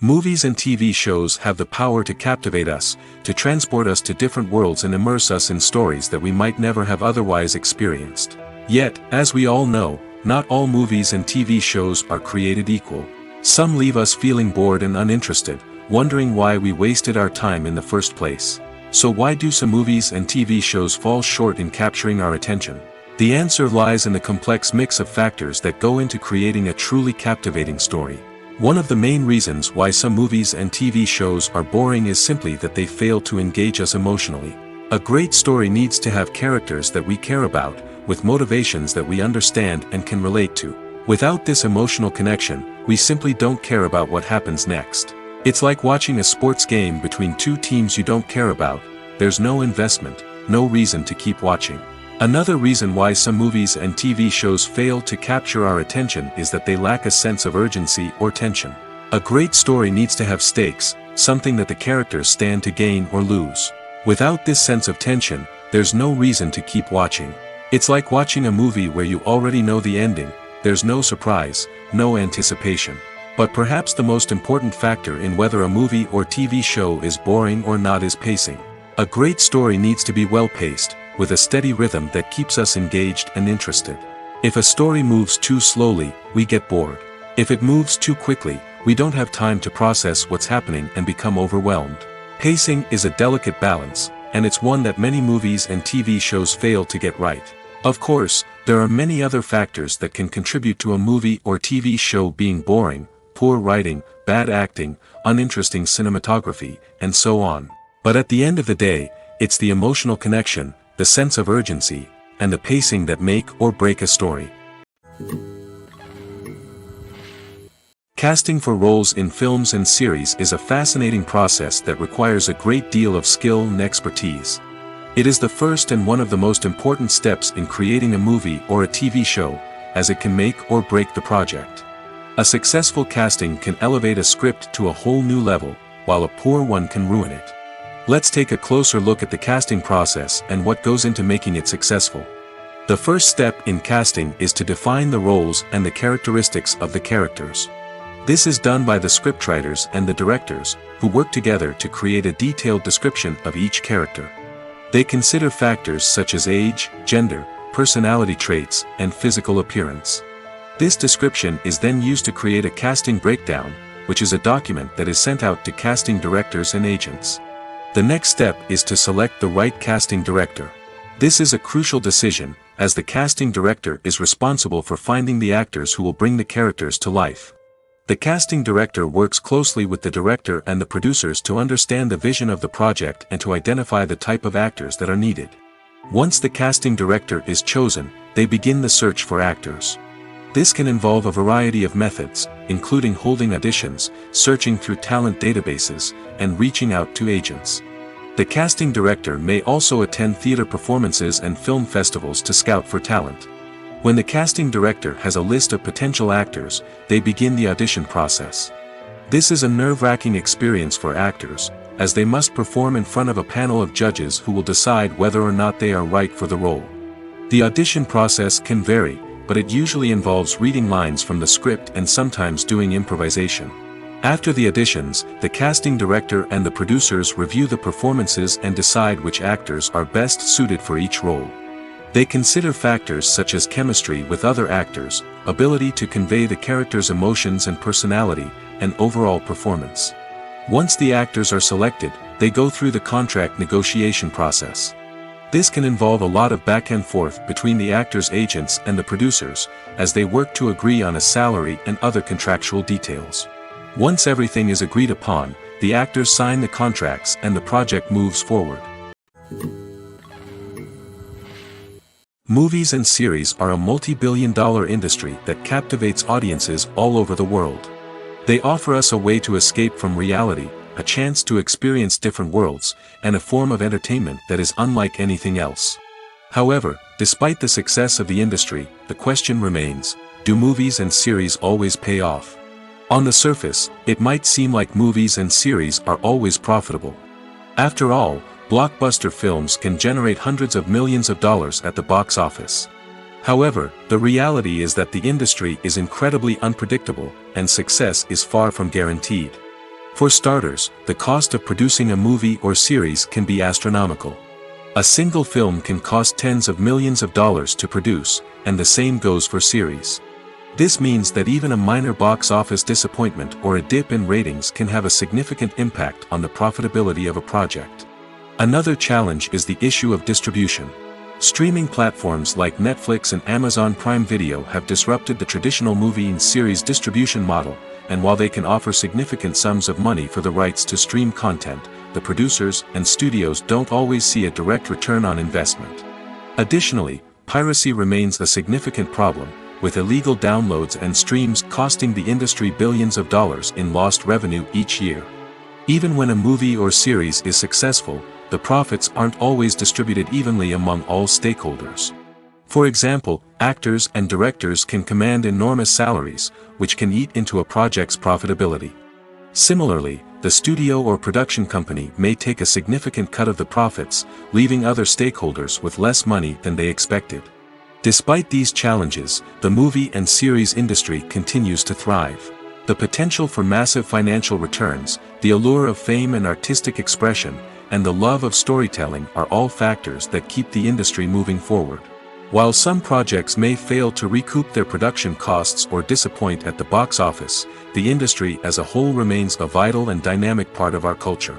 Movies and TV shows have the power to captivate us, to transport us to different worlds and immerse us in stories that we might never have otherwise experienced. Yet, as we all know, not all movies and TV shows are created equal. Some leave us feeling bored and uninterested, wondering why we wasted our time in the first place. So why do some movies and TV shows fall short in capturing our attention? The answer lies in the complex mix of factors that go into creating a truly captivating story. One of the main reasons why some movies and TV shows are boring is simply that they fail to engage us emotionally. A great story needs to have characters that we care about, with motivations that we understand and can relate to. Without this emotional connection, we simply don't care about what happens next. It's like watching a sports game between two teams you don't care about. There's no investment, no reason to keep watching. Another reason why some movies and TV shows fail to capture our attention is that they lack a sense of urgency or tension. A great story needs to have stakes, something that the characters stand to gain or lose. Without this sense of tension, there's no reason to keep watching. It's like watching a movie where you already know the ending. There's no surprise, no anticipation. But perhaps the most important factor in whether a movie or TV show is boring or not is pacing. A great story needs to be well-paced, with a steady rhythm that keeps us engaged and interested. If a story moves too slowly, we get bored. If it moves too quickly, we don't have time to process what's happening and become overwhelmed. Pacing is a delicate balance, and it's one that many movies and TV shows fail to get right. Of course, there are many other factors that can contribute to a movie or TV show being boring: poor writing, bad acting, uninteresting cinematography, and so on. But at the end of the day, it's the emotional connection, the sense of urgency, and the pacing that make or break a story. Casting for roles in films and series is a fascinating process that requires a great deal of skill and expertise. It is the first and one of the most important steps in creating a movie or a TV show, as it can make or break the project. A successful casting can elevate a script to a whole new level, while a poor one can ruin it. Let's take a closer look at the casting process and what goes into making it successful. The first step in casting is to define the roles and the characteristics of the characters. This is done by the scriptwriters and the directors, who work together to create a detailed description of each character. They consider factors such as age, gender, personality traits, and physical appearance. This description is then used to create a casting breakdown, which is a document that is sent out to casting directors and agents. The next step is to select the right casting director. This is a crucial decision, as the casting director is responsible for finding the actors who will bring the characters to life. The casting director works closely with the director and the producers to understand the vision of the project and to identify the type of actors that are needed. Once the casting director is chosen, they begin the search for actors. This can involve a variety of methods, including holding auditions, searching through talent databases, and reaching out to agents. The casting director may also attend theater performances and film festivals to scout for talent. When the casting director has a list of potential actors, they begin the audition process. This is a nerve-wracking experience for actors, as they must perform in front of a panel of judges who will decide whether or not they are right for the role. The audition process can vary, but it usually involves reading lines from the script and sometimes doing improvisation. After the auditions, the casting director and the producers review the performances and decide which actors are best suited for each role. They consider factors such as chemistry with other actors, ability to convey the character's emotions and personality, and overall performance. Once the actors are selected, they go through the contract negotiation process. This can involve a lot of back and forth between the actors' agents and the producers, as they work to agree on a salary and other contractual details. Once everything is agreed upon, the actors sign the contracts and the project moves forward. Movies and series are a multi-billion-dollar industry that captivates audiences all over the world. They offer us a way to escape from reality, a chance to experience different worlds, and a form of entertainment that is unlike anything else. However, despite the success of the industry, the question remains, do movies and series always pay off? On the surface, it might seem like movies and series are always profitable. After all, blockbuster films can generate hundreds of millions of dollars at the box office. However, the reality is that the industry is incredibly unpredictable, and success is far from guaranteed. For starters, the cost of producing a movie or series can be astronomical. A single film can cost tens of millions of dollars to produce, and the same goes for series. This means that even a minor box office disappointment or a dip in ratings can have a significant impact on the profitability of a project. Another challenge is the issue of distribution. Streaming platforms like Netflix and Amazon Prime Video have disrupted the traditional movie and series distribution model, and while they can offer significant sums of money for the rights to stream content, the producers and studios don't always see a direct return on investment. Additionally, piracy remains a significant problem, with illegal downloads and streams costing the industry billions of dollars in lost revenue each year. Even when a movie or series is successful, the profits aren't always distributed evenly among all stakeholders. For example, actors and directors can command enormous salaries, which can eat into a project's profitability. Similarly, the studio or production company may take a significant cut of the profits, leaving other stakeholders with less money than they expected. Despite these challenges, the movie and series industry continues to thrive. The potential for massive financial returns, the allure of fame and artistic expression, and the love of storytelling are all factors that keep the industry moving forward. While some projects may fail to recoup their production costs or disappoint at the box office, the industry as a whole remains a vital and dynamic part of our culture.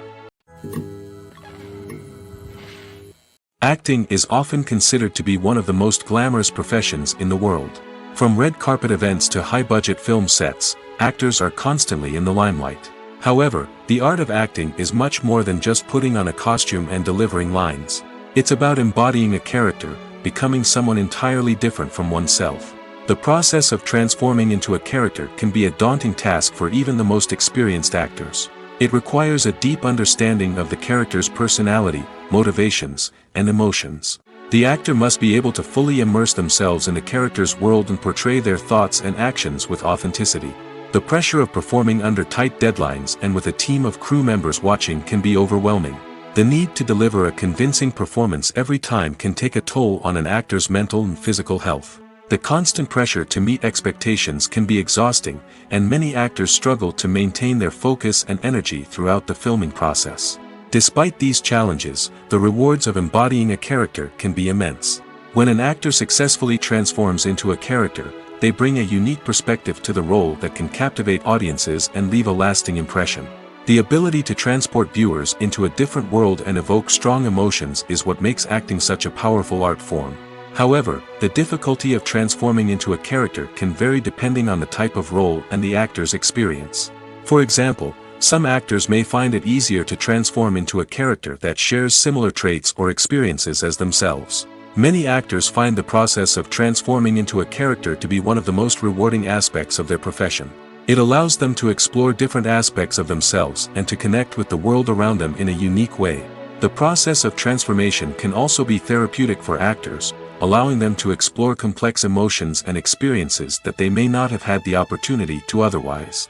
Acting is often considered to be one of the most glamorous professions in the world. From red carpet events to high-budget film sets, actors are constantly in the limelight. However, the art of acting is much more than just putting on a costume and delivering lines. It's about embodying a character, becoming someone entirely different from oneself. The process of transforming into a character can be a daunting task for even the most experienced actors. It requires a deep understanding of the character's personality, motivations, and emotions. The actor must be able to fully immerse themselves in the character's world and portray their thoughts and actions with authenticity. The pressure of performing under tight deadlines and with a team of crew members watching can be overwhelming. The need to deliver a convincing performance every time can take a toll on an actor's mental and physical health. The constant pressure to meet expectations can be exhausting, and many actors struggle to maintain their focus and energy throughout the filming process. Despite these challenges, the rewards of embodying a character can be immense. When an actor successfully transforms into a character, they bring a unique perspective to the role that can captivate audiences and leave a lasting impression. The ability to transport viewers into a different world and evoke strong emotions is what makes acting such a powerful art form. However, the difficulty of transforming into a character can vary depending on the type of role and the actor's experience. For example, some actors may find it easier to transform into a character that shares similar traits or experiences as themselves. Many actors find the process of transforming into a character to be one of the most rewarding aspects of their profession. It allows them to explore different aspects of themselves and to connect with the world around them in a unique way. The process of transformation can also be therapeutic for actors, allowing them to explore complex emotions and experiences that they may not have had the opportunity to otherwise.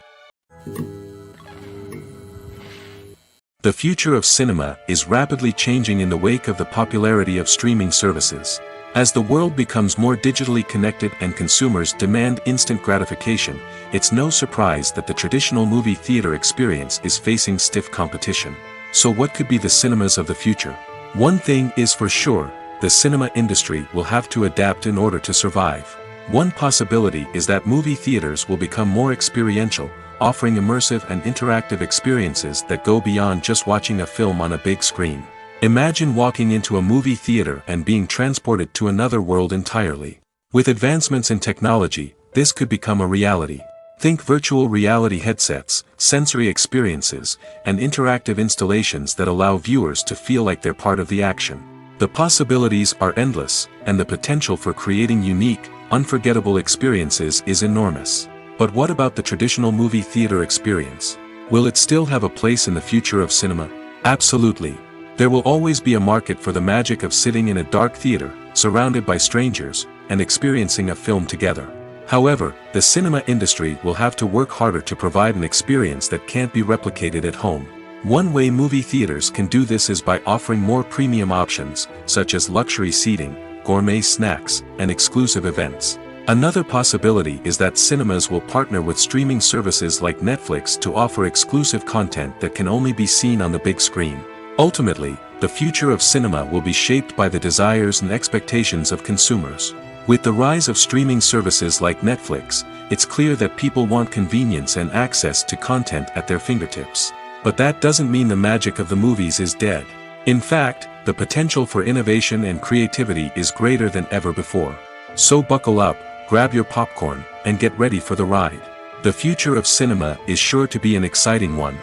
The future of cinema is rapidly changing in the wake of the popularity of streaming services. As the world becomes more digitally connected and consumers demand instant gratification, it's no surprise that the traditional movie theater experience is facing stiff competition. So what could be the cinemas of the future? One thing is for sure, the cinema industry will have to adapt in order to survive. One possibility is that movie theaters will become more experiential, offering immersive and interactive experiences that go beyond just watching a film on a big screen. Imagine walking into a movie theater and being transported to another world entirely. With advancements in technology, this could become a reality. Think virtual reality headsets, sensory experiences, and interactive installations that allow viewers to feel like they're part of the action. The possibilities are endless, and the potential for creating unique, unforgettable experiences is enormous. But what about the traditional movie theater experience? Will it still have a place in the future of cinema? Absolutely. There will always be a market for the magic of sitting in a dark theater, surrounded by strangers, and experiencing a film together. However, the cinema industry will have to work harder to provide an experience that can't be replicated at home. One way movie theaters can do this is by offering more premium options, such as luxury seating, gourmet snacks, and exclusive events. Another possibility is that cinemas will partner with streaming services like Netflix to offer exclusive content that can only be seen on the big screen. Ultimately, the future of cinema will be shaped by the desires and expectations of consumers. With the rise of streaming services like Netflix, it's clear that people want convenience and access to content at their fingertips. But that doesn't mean the magic of the movies is dead. In fact, the potential for innovation and creativity is greater than ever before. So buckle up, grab your popcorn, and get ready for the ride. The future of cinema is sure to be an exciting one.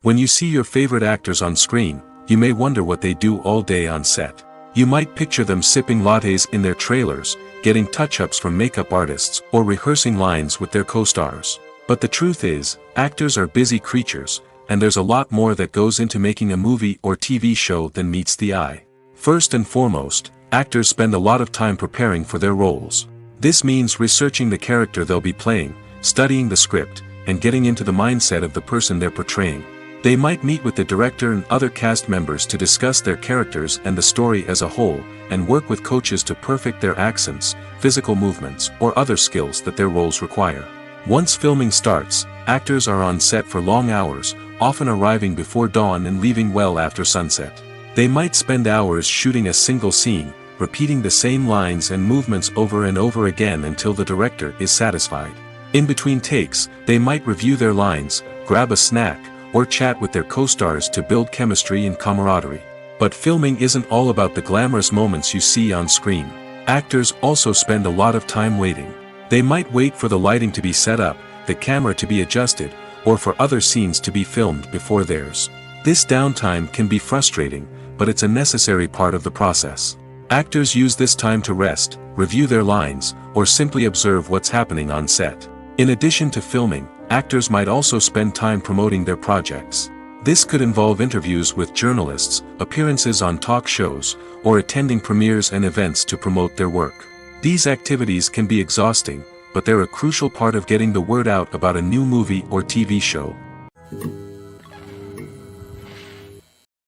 When you see your favorite actors on screen, you may wonder what they do all day on set. You might picture them sipping lattes in their trailers, getting touch-ups from makeup artists, or rehearsing lines with their co-stars. But the truth is, actors are busy creatures, and there's a lot more that goes into making a movie or TV show than meets the eye. First and foremost, actors spend a lot of time preparing for their roles. This means researching the character they'll be playing, studying the script, and getting into the mindset of the person they're portraying. They might meet with the director and other cast members to discuss their characters and the story as a whole, and work with coaches to perfect their accents, physical movements, or other skills that their roles require. Once filming starts, actors are on set for long hours, often arriving before dawn and leaving well after sunset. They might spend hours shooting a single scene, repeating the same lines and movements over and over again until the director is satisfied. In between takes, they might review their lines, grab a snack, or chat with their co-stars to build chemistry and camaraderie. But filming isn't all about the glamorous moments you see on screen. Actors also spend a lot of time waiting. They might wait for the lighting to be set up, the camera to be adjusted, or for other scenes to be filmed before theirs. This downtime can be frustrating, but it's a necessary part of the process. Actors use this time to rest, review their lines, or simply observe what's happening on set. In addition to filming, actors might also spend time promoting their projects. This could involve interviews with journalists, appearances on talk shows, or attending premieres and events to promote their work. These activities can be exhausting, but they're a crucial part of getting the word out about a new movie or TV show.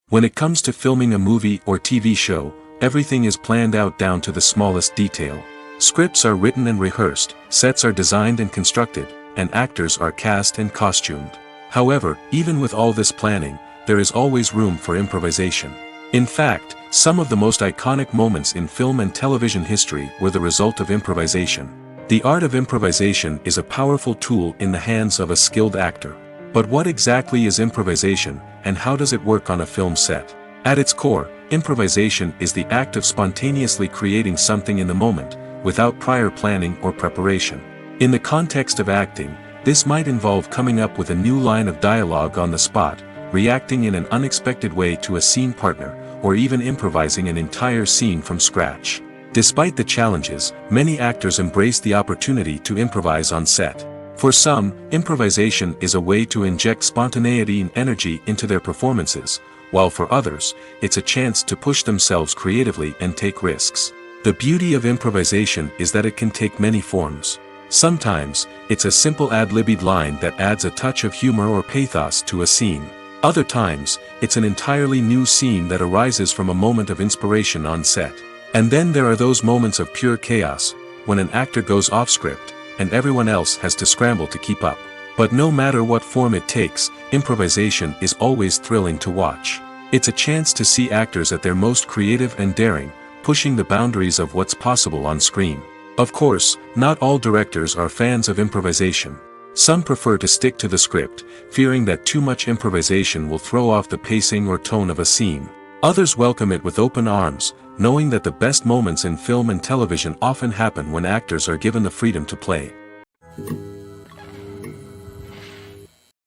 When it comes to filming a movie or TV show, everything is planned out down to the smallest detail. Scripts are written and rehearsed, sets are designed and constructed, and actors are cast and costumed. However, even with all this planning, there is always room for improvisation. In fact, some of the most iconic moments in film and television history were the result of improvisation. The art of improvisation is a powerful tool in the hands of a skilled actor. But what exactly is improvisation, and how does it work on a film set? At its core, improvisation is the act of spontaneously creating something in the moment, without prior planning or preparation. In the context of acting, this might involve coming up with a new line of dialogue on the spot, reacting in an unexpected way to a scene partner, or even improvising an entire scene from scratch. Despite the challenges, many actors embrace the opportunity to improvise on set. For some, improvisation is a way to inject spontaneity and energy into their performances, while for others, it's a chance to push themselves creatively and take risks. The beauty of improvisation is that it can take many forms. Sometimes, it's a simple ad-libbed line that adds a touch of humor or pathos to a scene. Other times, it's an entirely new scene that arises from a moment of inspiration on set. And then there are those moments of pure chaos, when an actor goes off script, and everyone else has to scramble to keep up. But no matter what form it takes, improvisation is always thrilling to watch. It's a chance to see actors at their most creative and daring, pushing the boundaries of what's possible on screen. Of course, not all directors are fans of improvisation. Some prefer to stick to the script, fearing that too much improvisation will throw off the pacing or tone of a scene. Others welcome it with open arms, knowing that the best moments in film and television often happen when actors are given the freedom to play.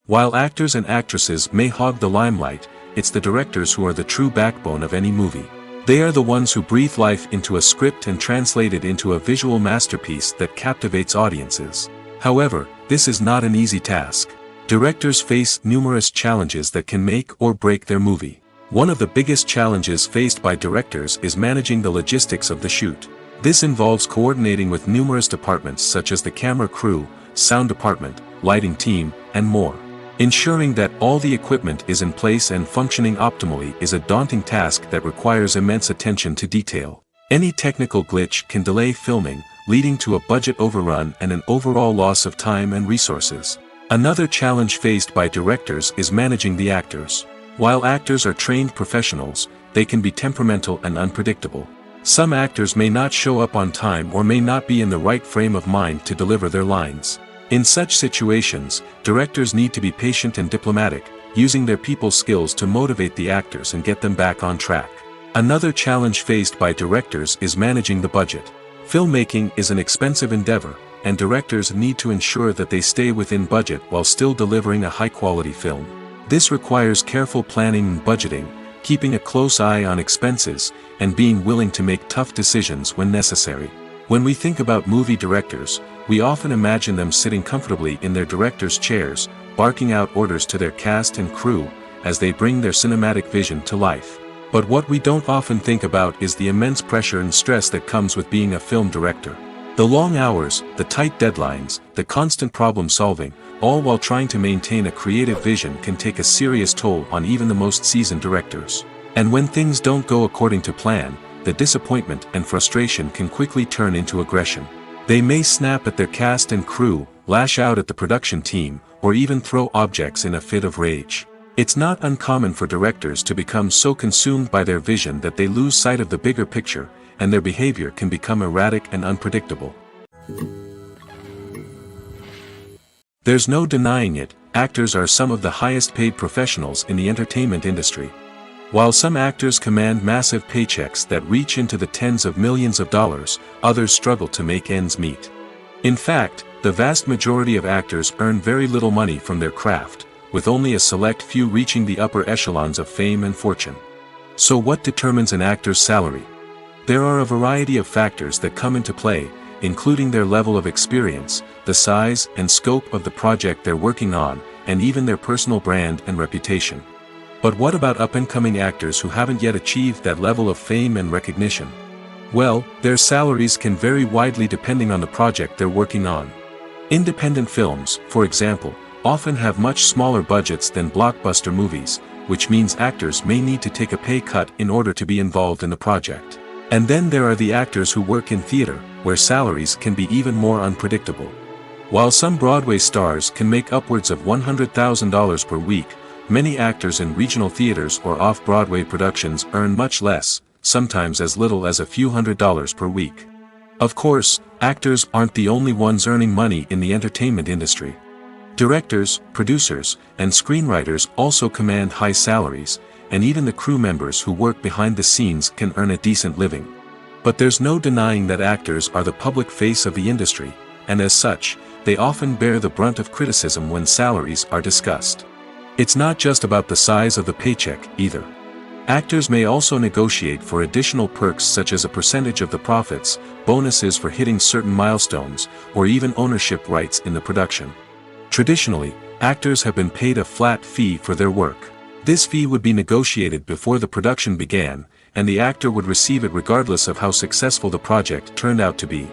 While actors and actresses may hog the limelight, it's the directors who are the true backbone of any movie. They are the ones who breathe life into a script and translate it into a visual masterpiece that captivates audiences. However, this is not an easy task. Directors face numerous challenges that can make or break their movie. One of the biggest challenges faced by directors is managing the logistics of the shoot. This involves coordinating with numerous departments such as the camera crew, sound department, lighting team, and more. Ensuring that all the equipment is in place and functioning optimally is a daunting task that requires immense attention to detail. Any technical glitch can delay filming, leading to a budget overrun and an overall loss of time and resources. Another challenge faced by directors is managing the actors. While actors are trained professionals, they can be temperamental and unpredictable. Some actors may not show up on time or may not be in the right frame of mind to deliver their lines. In such situations, directors need to be patient and diplomatic, using their people skills to motivate the actors and get them back on track. Another challenge faced by directors is managing the budget. Filmmaking is an expensive endeavor, and directors need to ensure that they stay within budget while still delivering a high-quality film. This requires careful planning and budgeting, keeping a close eye on expenses, and being willing to make tough decisions when necessary. When we think about movie directors, we often imagine them sitting comfortably in their director's chairs, barking out orders to their cast and crew, as they bring their cinematic vision to life. But what we don't often think about is the immense pressure and stress that comes with being a film director. The long hours, the tight deadlines, the constant problem solving, all while trying to maintain a creative vision can take a serious toll on even the most seasoned directors. And when things don't go according to plan, the disappointment and frustration can quickly turn into aggression. They may snap at their cast and crew, lash out at the production team, or even throw objects in a fit of rage. It's not uncommon for directors to become so consumed by their vision that they lose sight of the bigger picture, and their behavior can become erratic and unpredictable. There's no denying it, actors are some of the highest paid professionals in the entertainment industry. While some actors command massive paychecks that reach into the tens of millions of dollars, others struggle to make ends meet. In fact, the vast majority of actors earn very little money from their craft, with only a select few reaching the upper echelons of fame and fortune. So what determines an actor's salary? There are a variety of factors that come into play, including their level of experience, the size and scope of the project they're working on, and even their personal brand and reputation. But what about up-and-coming actors who haven't yet achieved that level of fame and recognition? Well, their salaries can vary widely depending on the project they're working on. Independent films, for example, often have much smaller budgets than blockbuster movies, which means actors may need to take a pay cut in order to be involved in the project. And then there are the actors who work in theater, where salaries can be even more unpredictable. While some Broadway stars can make upwards of $100,000 per week, many actors in regional theaters or off-Broadway productions earn much less, sometimes as little as a few $100s per week. Of course, actors aren't the only ones earning money in the entertainment industry. Directors, producers, and screenwriters also command high salaries, and even the crew members who work behind the scenes can earn a decent living. But there's no denying that actors are the public face of the industry, and as such, they often bear the brunt of criticism when salaries are discussed. It's not just about the size of the paycheck, either. Actors may also negotiate for additional perks such as a percentage of the profits, bonuses for hitting certain milestones, or even ownership rights in the production. Traditionally, actors have been paid a flat fee for their work. This fee would be negotiated before the production began, and the actor would receive it regardless of how successful the project turned out to be.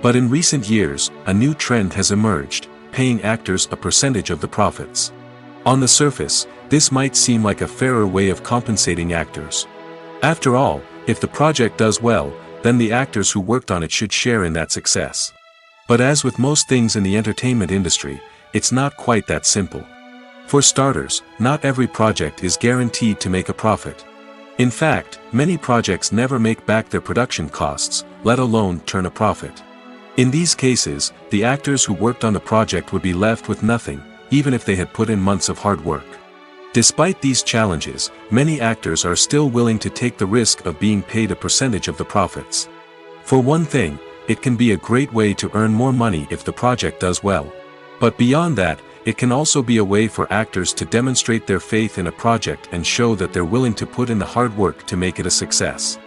But in recent years, a new trend has emerged, paying actors a percentage of the profits. On the surface, this might seem like a fairer way of compensating actors. After all, if the project does well, then the actors who worked on it should share in that success. But as with most things in the entertainment industry, it's not quite that simple. For starters, not every project is guaranteed to make a profit. In fact, many projects never make back their production costs, let alone turn a profit. In these cases, the actors who worked on the project would be left with nothing, even if they had put in months of hard work. Despite these challenges, many actors are still willing to take the risk of being paid a percentage of the profits. For one thing, it can be a great way to earn more money if the project does well. But beyond that, it can also be a way for actors to demonstrate their faith in a project and show that they're willing to put in the hard work to make it a success.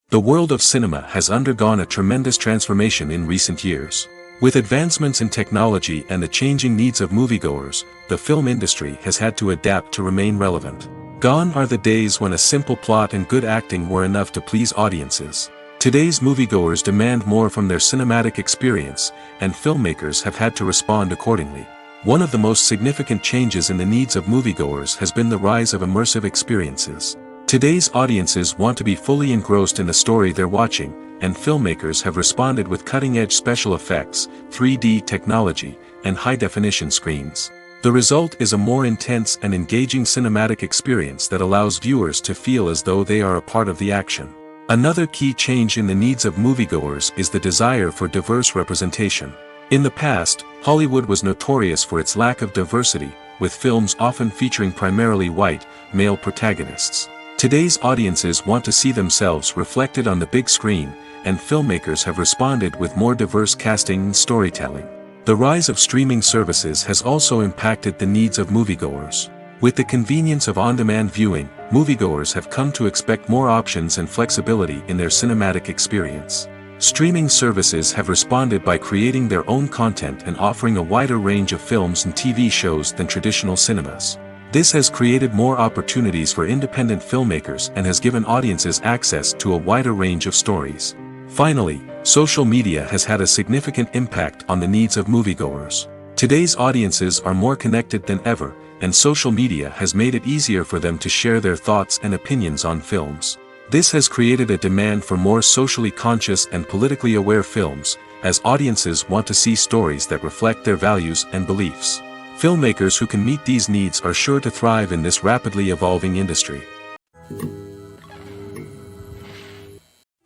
The world of cinema has undergone a tremendous transformation in recent years. With advancements in technology and the changing needs of moviegoers, the film industry has had to adapt to remain relevant. Gone are the days when a simple plot and good acting were enough to please audiences. Today's moviegoers demand more from their cinematic experience, and filmmakers have had to respond accordingly. One of the most significant changes in the needs of moviegoers has been the rise of immersive experiences. Today's audiences want to be fully engrossed in the story they're watching, and filmmakers have responded with cutting-edge special effects, 3D technology, and high-definition screens. The result is a more intense and engaging cinematic experience that allows viewers to feel as though they are a part of the action. Another key change in the needs of moviegoers is the desire for diverse representation. In the past, Hollywood was notorious for its lack of diversity, with films often featuring primarily white, male protagonists. Today's audiences want to see themselves reflected on the big screen, and filmmakers have responded with more diverse casting and storytelling. The rise of streaming services has also impacted the needs of moviegoers. With the convenience of on-demand viewing, moviegoers have come to expect more options and flexibility in their cinematic experience. Streaming services have responded by creating their own content and offering a wider range of films and TV shows than traditional cinemas. This has created more opportunities for independent filmmakers and has given audiences access to a wider range of stories. Finally, social media has had a significant impact on the needs of moviegoers. Today's audiences are more connected than ever, and social media has made it easier for them to share their thoughts and opinions on films. This has created a demand for more socially conscious and politically aware films, as audiences want to see stories that reflect their values and beliefs. Filmmakers who can meet these needs are sure to thrive in this rapidly evolving industry.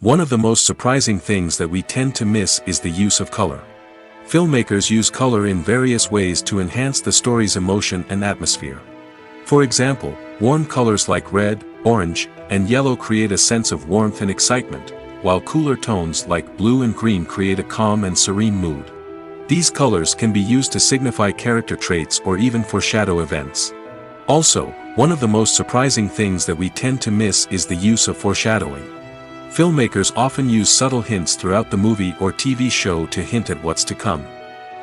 One of the most surprising things that we tend to miss is the use of color. Filmmakers use color in various ways to enhance the story's emotion and atmosphere. For example, warm colors like red, orange, and yellow create a sense of warmth and excitement, while cooler tones like blue and green create a calm and serene mood. These colors can be used to signify character traits or even foreshadow events. Also, one of the most surprising things that we tend to miss is the use of foreshadowing. Filmmakers often use subtle hints throughout the movie or TV show to hint at what's to come.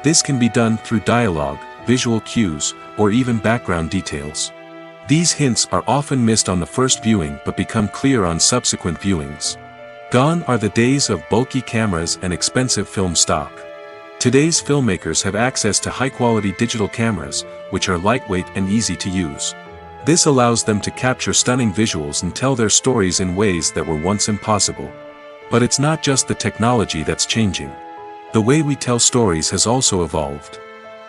This can be done through dialogue, visual cues, or even background details. These hints are often missed on the first viewing but become clear on subsequent viewings. Gone are the days of bulky cameras and expensive film stock. Today's filmmakers have access to high-quality digital cameras, which are lightweight and easy to use. This allows them to capture stunning visuals and tell their stories in ways that were once impossible. But it's not just the technology that's changing. The way we tell stories has also evolved.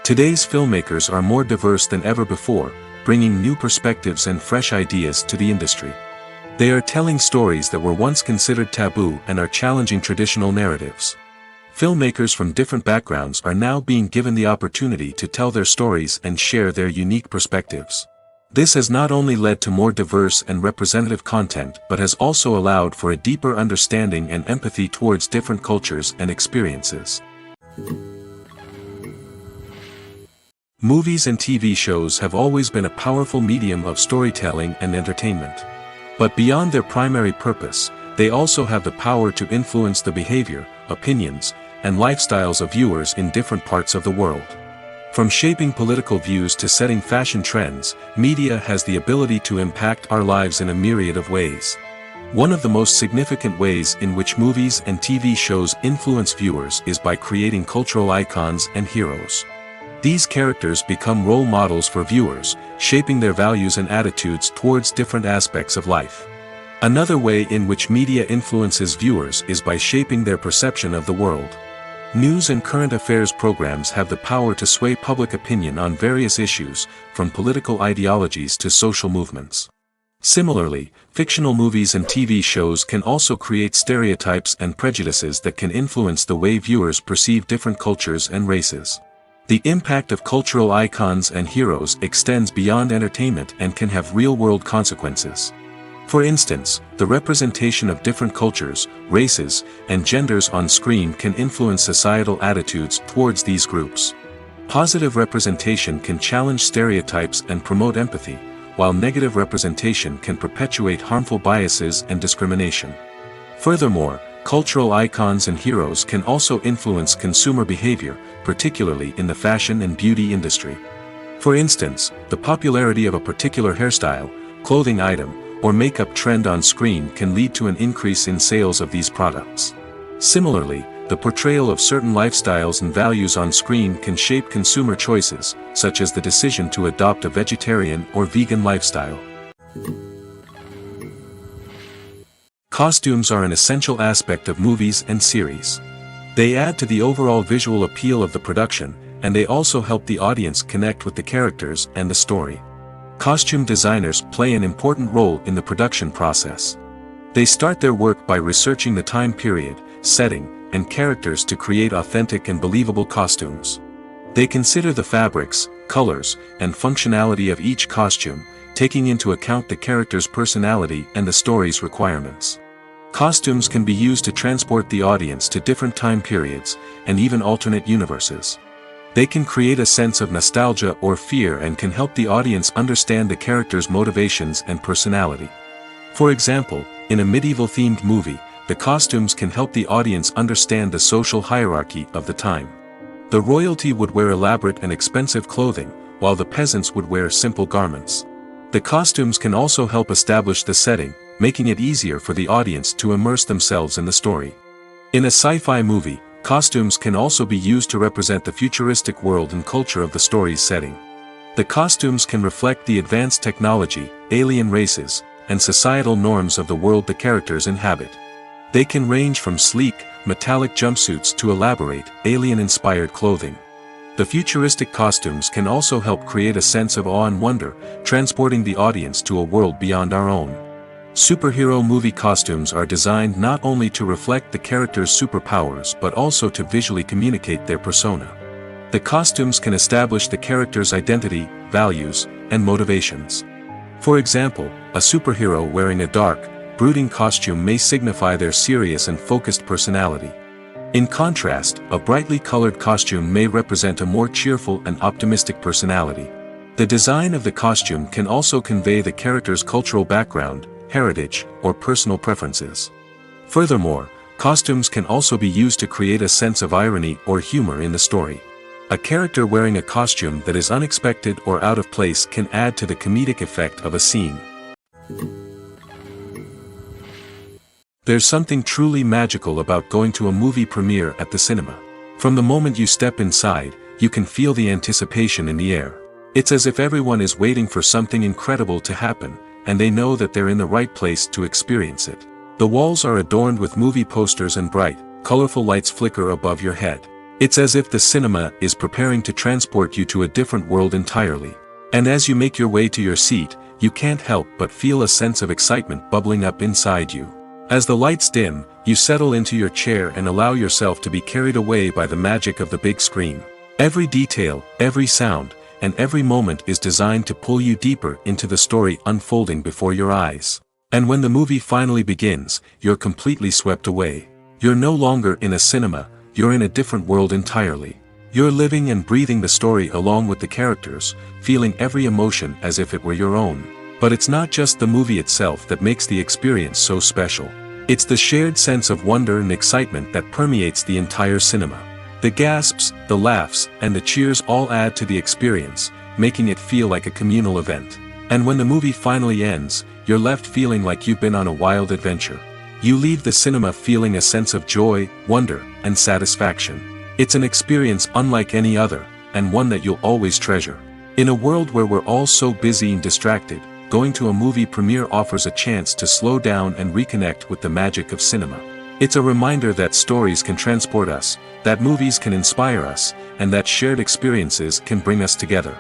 Today's filmmakers are more diverse than ever before, bringing new perspectives and fresh ideas to the industry. They are telling stories that were once considered taboo and are challenging traditional narratives. Filmmakers from different backgrounds are now being given the opportunity to tell their stories and share their unique perspectives. This has not only led to more diverse and representative content but has also allowed for a deeper understanding and empathy towards different cultures and experiences. Movies and TV shows have always been a powerful medium of storytelling and entertainment. But beyond their primary purpose, they also have the power to influence the behavior, opinions, and lifestyles of viewers in different parts of the world. From shaping political views to setting fashion trends, media has the ability to impact our lives in a myriad of ways. One of the most significant ways in which movies and TV shows influence viewers is by creating cultural icons and heroes. These characters become role models for viewers, shaping their values and attitudes towards different aspects of life. Another way in which media influences viewers is by shaping their perception of the world. News and current affairs programs have the power to sway public opinion on various issues, from political ideologies to social movements. Similarly, fictional movies and TV shows can also create stereotypes and prejudices that can influence the way viewers perceive different cultures and races. The impact of cultural icons and heroes extends beyond entertainment and can have real-world consequences. For instance, the representation of different cultures, races, and genders on screen can influence societal attitudes towards these groups. Positive representation can challenge stereotypes and promote empathy, while negative representation can perpetuate harmful biases and discrimination. Furthermore, cultural icons and heroes can also influence consumer behavior, particularly in the fashion and beauty industry. For instance, the popularity of a particular hairstyle, clothing item, or makeup trend on screen can lead to an increase in sales of these products. Similarly, the portrayal of certain lifestyles and values on screen can shape consumer choices, such as the decision to adopt a vegetarian or vegan lifestyle. Costumes are an essential aspect of movies and series. They add to the overall visual appeal of the production, and they also help the audience connect with the characters and the story. Costume designers play an important role in the production process. They start their work by researching the time period, setting, and characters to create authentic and believable costumes. They consider the fabrics, colors, and functionality of each costume, taking into account the character's personality and the story's requirements. Costumes can be used to transport the audience to different time periods, and even alternate universes. They can create a sense of nostalgia or fear and can help the audience understand the character's motivations and personality. For example, in a medieval-themed movie, the costumes can help the audience understand the social hierarchy of the time. The royalty would wear elaborate and expensive clothing, while the peasants would wear simple garments. The costumes can also help establish the setting, making it easier for the audience to immerse themselves in the story. In a sci-fi movie, costumes can also be used to represent the futuristic world and culture of the story's setting. The costumes can reflect the advanced technology, alien races, and societal norms of the world the characters inhabit. They can range from sleek, metallic jumpsuits to elaborate, alien-inspired clothing. The futuristic costumes can also help create a sense of awe and wonder, transporting the audience to a world beyond our own. Superhero movie costumes are designed not only to reflect the character's superpowers but also to visually communicate their persona. The costumes can establish the character's identity, values, and motivations. For example, a superhero wearing a dark, brooding costume may signify their serious and focused personality. In contrast, a brightly colored costume may represent a more cheerful and optimistic personality. The design of the costume can also convey the character's cultural background, heritage, or personal preferences. Furthermore, costumes can also be used to create a sense of irony or humor in the story. A character wearing a costume that is unexpected or out of place can add to the comedic effect of a scene. There's something truly magical about going to a movie premiere at the cinema. From the moment you step inside, you can feel the anticipation in the air. It's as if everyone is waiting for something incredible to happen, and they know that they're in the right place to experience it. The walls are adorned with movie posters and bright, colorful lights flicker above your head. It's as if the cinema is preparing to transport you to a different world entirely. And as you make your way to your seat, you can't help but feel a sense of excitement bubbling up inside you. As the lights dim, you settle into your chair and allow yourself to be carried away by the magic of the big screen. Every detail, every sound, and every moment is designed to pull you deeper into the story unfolding before your eyes. And when the movie finally begins, you're completely swept away. You're no longer in a cinema, you're in a different world entirely. You're living and breathing the story along with the characters, feeling every emotion as if it were your own. But it's not just the movie itself that makes the experience so special. It's the shared sense of wonder and excitement that permeates the entire cinema. The gasps, the laughs, and the cheers all add to the experience, making it feel like a communal event. And when the movie finally ends, you're left feeling like you've been on a wild adventure. You leave the cinema feeling a sense of joy, wonder, and satisfaction. It's an experience unlike any other, and one that you'll always treasure. In a world where we're all so busy and distracted, going to a movie premiere offers a chance to slow down and reconnect with the magic of cinema. It's a reminder that stories can transport us, that movies can inspire us, and that shared experiences can bring us together.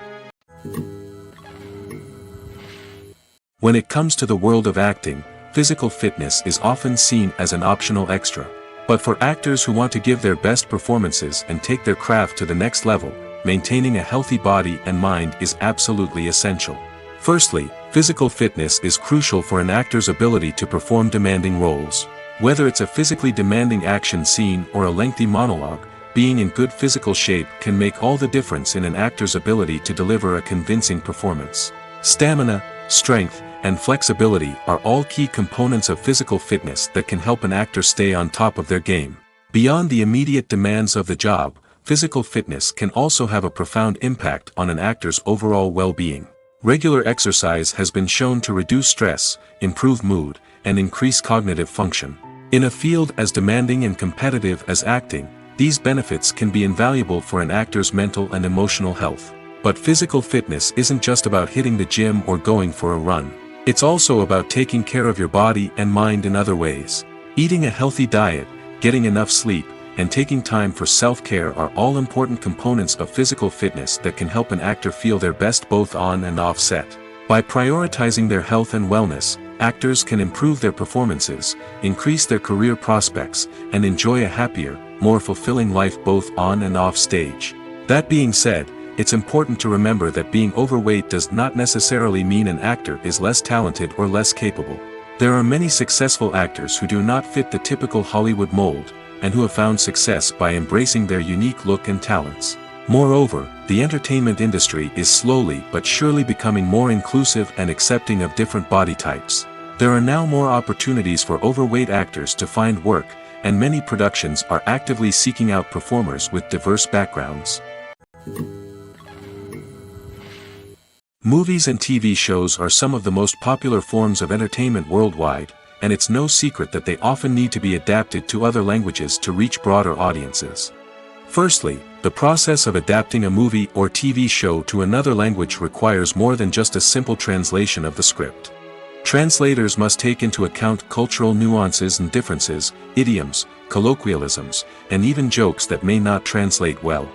When it comes to the world of acting, physical fitness is often seen as an optional extra. But for actors who want to give their best performances and take their craft to the next level, maintaining a healthy body and mind is absolutely essential. Firstly, physical fitness is crucial for an actor's ability to perform demanding roles. Whether it's a physically demanding action scene or a lengthy monologue, being in good physical shape can make all the difference in an actor's ability to deliver a convincing performance. Stamina, strength, and flexibility are all key components of physical fitness that can help an actor stay on top of their game. Beyond the immediate demands of the job, physical fitness can also have a profound impact on an actor's overall well-being. Regular exercise has been shown to reduce stress, improve mood, and increase cognitive function. In a field as demanding and competitive as acting, these benefits can be invaluable for an actor's mental and emotional health. But physical fitness isn't just about hitting the gym or going for a run. It's also about taking care of your body and mind in other ways. Eating a healthy diet, getting enough sleep, and taking time for self-care are all important components of physical fitness that can help an actor feel their best both on and off set. By prioritizing their health and wellness, actors can improve their performances, increase their career prospects, and enjoy a happier, more fulfilling life both on and off stage. That being said, it's important to remember that being overweight does not necessarily mean an actor is less talented or less capable. There are many successful actors who do not fit the typical Hollywood mold, and who have found success by embracing their unique look and talents. Moreover, the entertainment industry is slowly but surely becoming more inclusive and accepting of different body types. There are now more opportunities for overweight actors to find work, and many productions are actively seeking out performers with diverse backgrounds. Movies and TV shows are some of the most popular forms of entertainment worldwide, and it's no secret that they often need to be adapted to other languages to reach broader audiences. Firstly, the process of adapting a movie or TV show to another language requires more than just a simple translation of the script. Translators must take into account cultural nuances and differences, idioms, colloquialisms, and even jokes that may not translate well.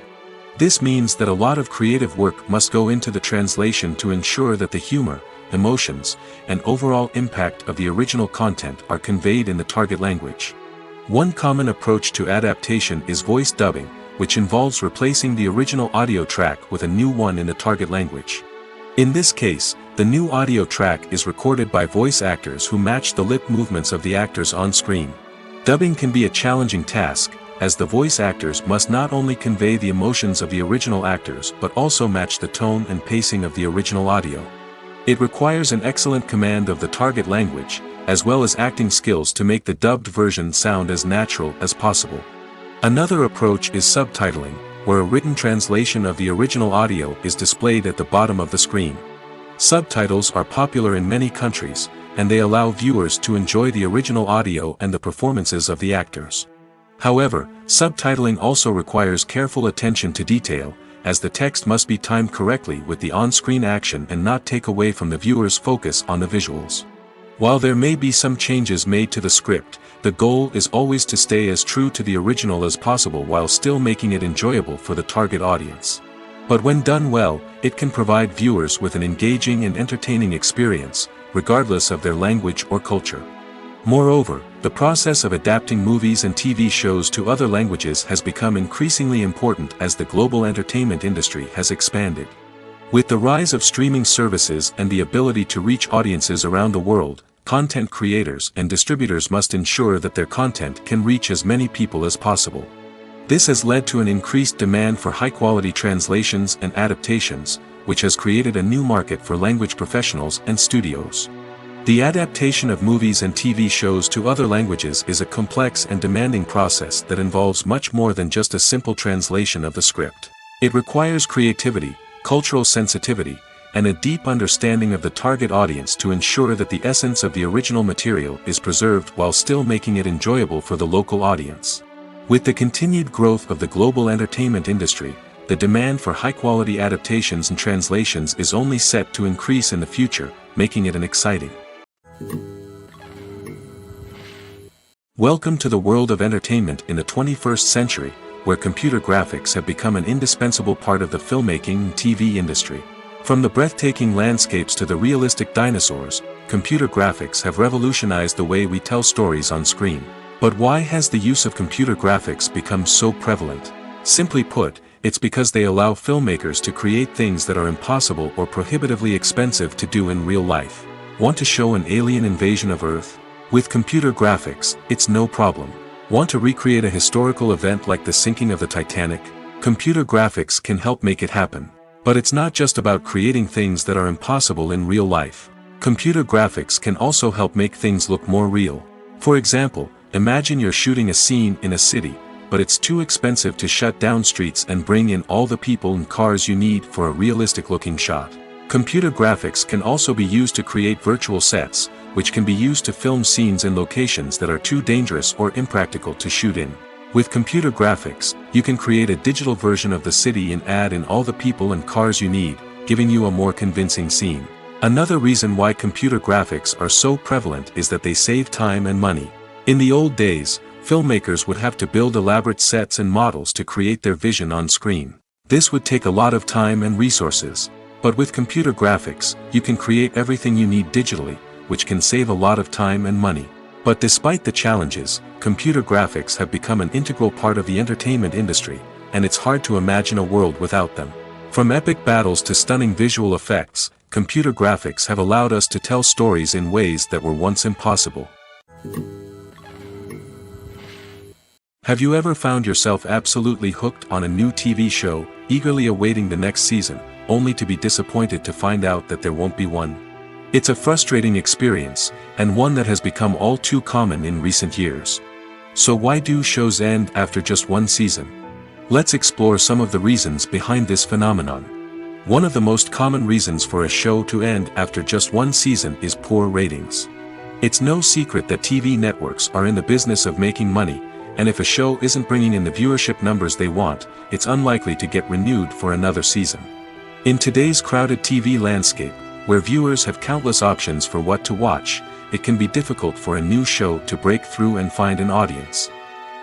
This means that a lot of creative work must go into the translation to ensure that the humor, emotions, and overall impact of the original content are conveyed in the target language. One common approach to adaptation is voice dubbing, which involves replacing the original audio track with a new one in the target language. In this case, the new audio track is recorded by voice actors who match the lip movements of the actors on screen. Dubbing can be a challenging task, as the voice actors must not only convey the emotions of the original actors but also match the tone and pacing of the original audio. It requires an excellent command of the target language, as well as acting skills to make the dubbed version sound as natural as possible. Another approach is subtitling, where a written translation of the original audio is displayed at the bottom of the screen. Subtitles are popular in many countries, and they allow viewers to enjoy the original audio and the performances of the actors. However, subtitling also requires careful attention to detail, as the text must be timed correctly with the on-screen action and not take away from the viewer's focus on the visuals. While there may be some changes made to the script, the goal is always to stay as true to the original as possible while still making it enjoyable for the target audience. But when done well, it can provide viewers with an engaging and entertaining experience, regardless of their language or culture. Moreover, the process of adapting movies and TV shows to other languages has become increasingly important as the global entertainment industry has expanded. With the rise of streaming services and the ability to reach audiences around the world, content creators and distributors must ensure that their content can reach as many people as possible. This has led to an increased demand for high-quality translations and adaptations, which has created a new market for language professionals and studios. The adaptation of movies and TV shows to other languages is a complex and demanding process that involves much more than just a simple translation of the script. It requires creativity, cultural sensitivity, and a deep understanding of the target audience to ensure that the essence of the original material is preserved while still making it enjoyable for the local audience. With the continued growth of the global entertainment industry, the demand for high-quality adaptations and translations is only set to increase in the future, making it exciting. Welcome to the world of entertainment in the 21st century, where computer graphics have become an indispensable part of the filmmaking and TV industry. From the breathtaking landscapes to the realistic dinosaurs, computer graphics have revolutionized the way we tell stories on screen. But why has the use of computer graphics become so prevalent? Simply put, it's because they allow filmmakers to create things that are impossible or prohibitively expensive to do in real life. Want to show an alien invasion of Earth? With computer graphics, it's no problem. Want to recreate a historical event like the sinking of the Titanic? Computer graphics can help make it happen. But it's not just about creating things that are impossible in real life. Computer graphics can also help make things look more real. For example, imagine you're shooting a scene in a city, but it's too expensive to shut down streets and bring in all the people and cars you need for a realistic-looking shot. Computer graphics can also be used to create virtual sets, which can be used to film scenes in locations that are too dangerous or impractical to shoot in. With computer graphics, you can create a digital version of the city and add in all the people and cars you need, giving you a more convincing scene. Another reason why computer graphics are so prevalent is that they save time and money. In the old days, filmmakers would have to build elaborate sets and models to create their vision on screen. This would take a lot of time and resources. But with computer graphics, you can create everything you need digitally, which can save a lot of time and money. But despite the challenges, computer graphics have become an integral part of the entertainment industry, and it's hard to imagine a world without them. From epic battles to stunning visual effects, computer graphics have allowed us to tell stories in ways that were once impossible. Have you ever found yourself absolutely hooked on a new TV show, eagerly awaiting the next season, only to be disappointed to find out that there won't be one? It's a frustrating experience, and one that has become all too common in recent years. So why do shows end after just one season? Let's explore some of the reasons behind this phenomenon. One of the most common reasons for a show to end after just one season is poor ratings. It's no secret that TV networks are in the business of making money, and if a show isn't bringing in the viewership numbers they want, it's unlikely to get renewed for another season. In today's crowded TV landscape, where viewers have countless options for what to watch, it can be difficult for a new show to break through and find an audience.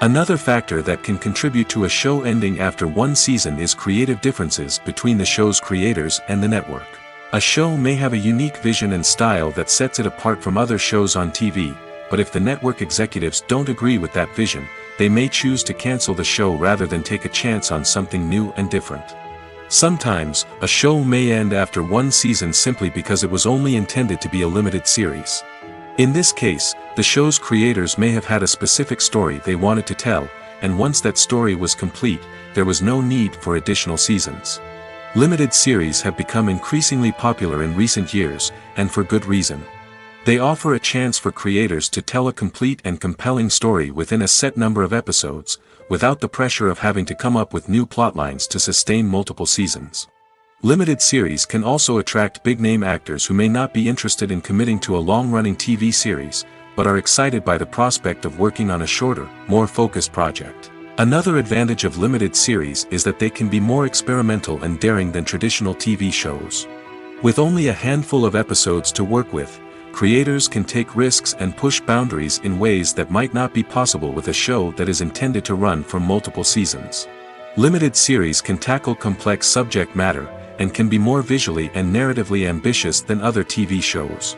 Another factor that can contribute to a show ending after one season is creative differences between the show's creators and the network. A show may have a unique vision and style that sets it apart from other shows on TV, but if the network executives don't agree with that vision, they may choose to cancel the show rather than take a chance on something new and different. Sometimes, a show may end after one season simply because it was only intended to be a limited series. In this case, the show's creators may have had a specific story they wanted to tell, and once that story was complete, there was no need for additional seasons. Limited series have become increasingly popular in recent years, and for good reason. They offer a chance for creators to tell a complete and compelling story within a set number of episodes, without the pressure of having to come up with new plotlines to sustain multiple seasons. Limited series can also attract big-name actors who may not be interested in committing to a long-running TV series, but are excited by the prospect of working on a shorter, more focused project. Another advantage of limited series is that they can be more experimental and daring than traditional TV shows. With only a handful of episodes to work with, creators can take risks and push boundaries in ways that might not be possible with a show that is intended to run for multiple seasons. Limited series can tackle complex subject matter, and can be more visually and narratively ambitious than other TV shows.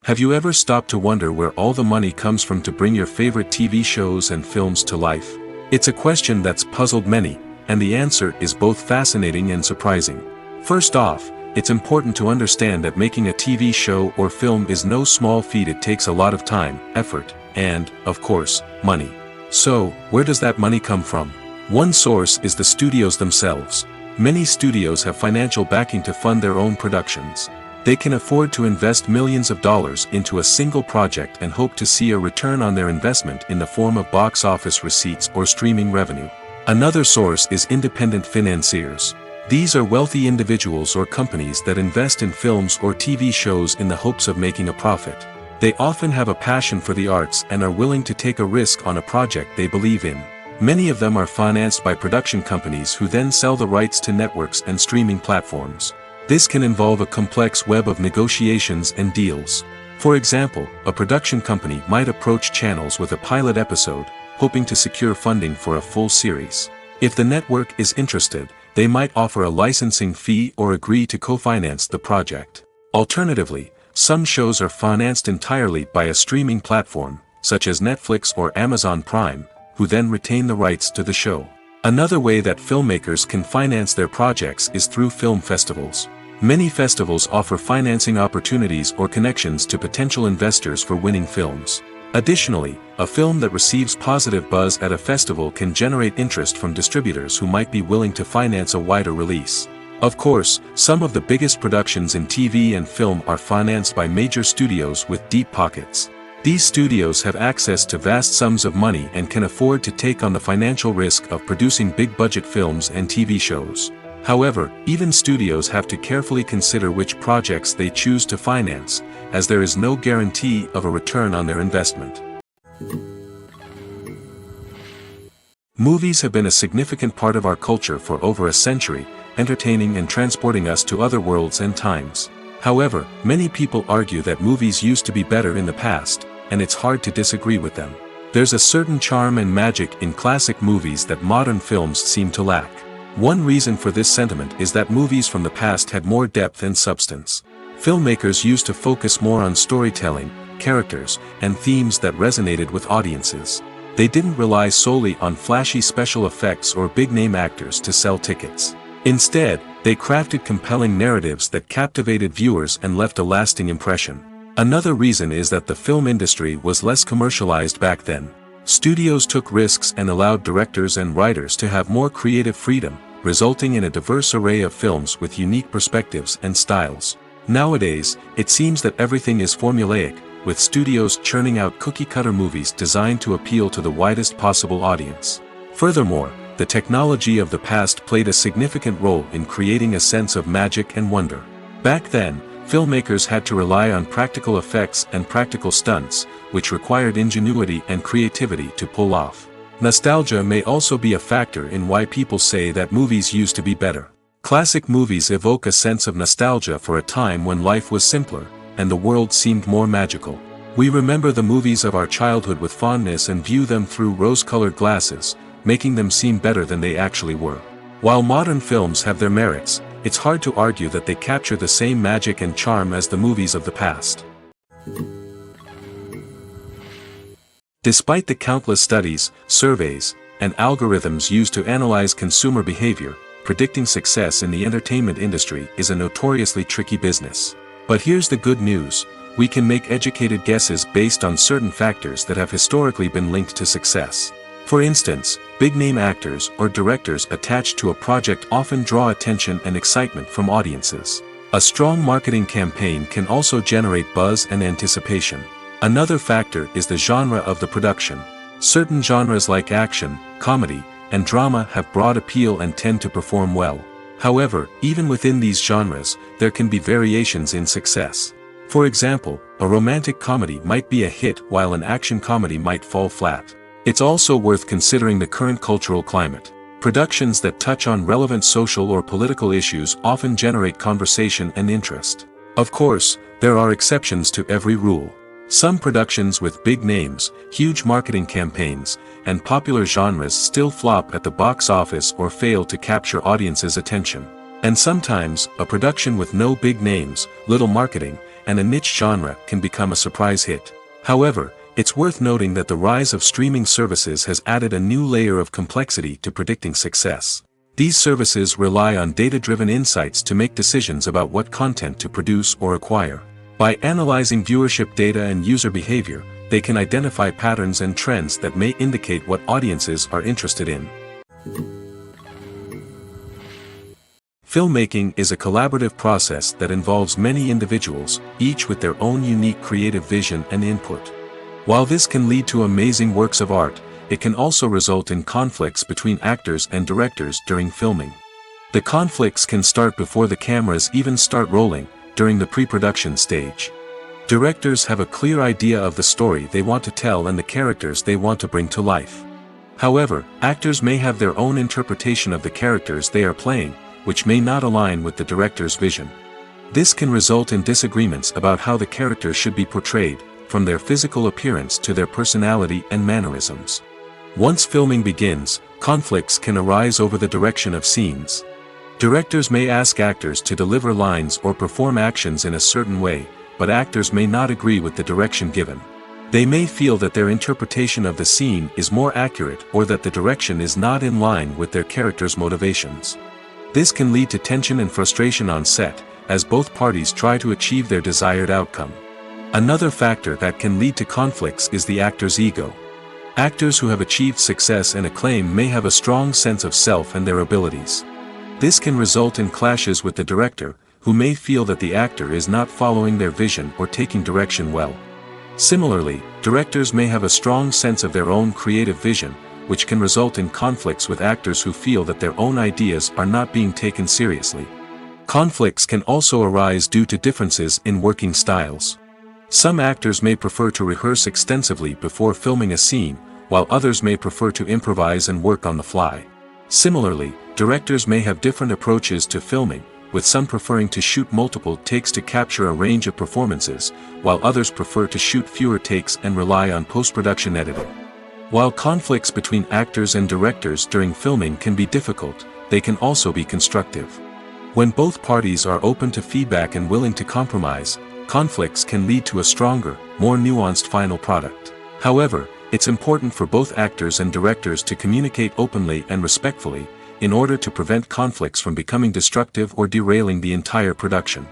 Have you ever stopped to wonder where all the money comes from to bring your favorite TV shows and films to life? It's a question that's puzzled many, and the answer is both fascinating and surprising. First off, it's important to understand that making a TV show or film is no small feat. It takes a lot of time, effort, and, of course, money. So, where does that money come from? One source is the studios themselves. Many studios have financial backing to fund their own productions. They can afford to invest millions of dollars into a single project and hope to see a return on their investment in the form of box office receipts or streaming revenue. Another source is independent financiers. These are wealthy individuals or companies that invest in films or TV shows in the hopes of making a profit. They often have a passion for the arts and are willing to take a risk on a project they believe in. Many of them are financed by production companies who then sell the rights to networks and streaming platforms. This can involve a complex web of negotiations and deals. For example, a production company might approach channels with a pilot episode, hoping to secure funding for a full series. If the network is interested, they might offer a licensing fee or agree to co-finance the project. Alternatively, some shows are financed entirely by a streaming platform, such as Netflix or Amazon Prime, who then retain the rights to the show. Another way that filmmakers can finance their projects is through film festivals. Many festivals offer financing opportunities or connections to potential investors for winning films. Additionally, a film that receives positive buzz at a festival can generate interest from distributors who might be willing to finance a wider release. Of course, some of the biggest productions in TV and film are financed by major studios with deep pockets. These studios have access to vast sums of money and can afford to take on the financial risk of producing big-budget films and TV shows. However, even studios have to carefully consider which projects they choose to finance, as there is no guarantee of a return on their investment. Movies have been a significant part of our culture for over a century, entertaining and transporting us to other worlds and times. However, many people argue that movies used to be better in the past, and it's hard to disagree with them. There's a certain charm and magic in classic movies that modern films seem to lack. One reason for this sentiment is that movies from the past had more depth and substance. Filmmakers used to focus more on storytelling, characters, and themes that resonated with audiences. They didn't rely solely on flashy special effects or big-name actors to sell tickets. Instead, they crafted compelling narratives that captivated viewers and left a lasting impression. Another reason is that the film industry was less commercialized back then. Studios took risks and allowed directors and writers to have more creative freedom, resulting in a diverse array of films with unique perspectives and styles. Nowadays, it seems that everything is formulaic, with studios churning out cookie-cutter movies designed to appeal to the widest possible audience. Furthermore, the technology of the past played a significant role in creating a sense of magic and wonder. Back then, filmmakers had to rely on practical effects and practical stunts, which required ingenuity and creativity to pull off. Nostalgia may also be a factor in why people say that movies used to be better. Classic movies evoke a sense of nostalgia for a time when life was simpler, and the world seemed more magical. We remember the movies of our childhood with fondness and view them through rose-colored glasses, making them seem better than they actually were. While modern films have their merits, it's hard to argue that they capture the same magic and charm as the movies of the past. Despite the countless studies, surveys, and algorithms used to analyze consumer behavior, predicting success in the entertainment industry is a notoriously tricky business. But here's the good news: we can make educated guesses based on certain factors that have historically been linked to success. For instance, big-name actors or directors attached to a project often draw attention and excitement from audiences. A strong marketing campaign can also generate buzz and anticipation. Another factor is the genre of the production. Certain genres like action, comedy, and drama have broad appeal and tend to perform well. However, even within these genres, there can be variations in success. For example, a romantic comedy might be a hit while an action comedy might fall flat. It's also worth considering the current cultural climate. Productions that touch on relevant social or political issues often generate conversation and interest. Of course, there are exceptions to every rule. Some productions with big names, huge marketing campaigns, and popular genres still flop at the box office or fail to capture audiences' attention. And sometimes, a production with no big names, little marketing, and a niche genre can become a surprise hit. However, it's worth noting that the rise of streaming services has added a new layer of complexity to predicting success. These services rely on data-driven insights to make decisions about what content to produce or acquire. By analyzing viewership data and user behavior, they can identify patterns and trends that may indicate what audiences are interested in. Filmmaking is a collaborative process that involves many individuals, each with their own unique creative vision and input. While this can lead to amazing works of art, it can also result in conflicts between actors and directors during filming. The conflicts can start before the cameras even start rolling, during the pre-production stage. Directors have a clear idea of the story they want to tell and the characters they want to bring to life. However, actors may have their own interpretation of the characters they are playing, which may not align with the director's vision. This can result in disagreements about how the characters should be portrayed, from their physical appearance to their personality and mannerisms. Once filming begins, conflicts can arise over the direction of scenes. Directors may ask actors to deliver lines or perform actions in a certain way, but actors may not agree with the direction given. They may feel that their interpretation of the scene is more accurate or that the direction is not in line with their character's motivations. This can lead to tension and frustration on set, as both parties try to achieve their desired outcome. Another factor that can lead to conflicts is the actor's ego. Actors who have achieved success and acclaim may have a strong sense of self and their abilities. This can result in clashes with the director, who may feel that the actor is not following their vision or taking direction well. Similarly, directors may have a strong sense of their own creative vision, which can result in conflicts with actors who feel that their own ideas are not being taken seriously. Conflicts can also arise due to differences in working styles. Some actors may prefer to rehearse extensively before filming a scene, while others may prefer to improvise and work on the fly. Similarly, directors may have different approaches to filming, with some preferring to shoot multiple takes to capture a range of performances, while others prefer to shoot fewer takes and rely on post-production editing. While conflicts between actors and directors during filming can be difficult, they can also be constructive. When both parties are open to feedback and willing to compromise, conflicts can lead to a stronger, more nuanced final product. However, it's important for both actors and directors to communicate openly and respectfully, in order to prevent conflicts from becoming destructive or derailing the entire production.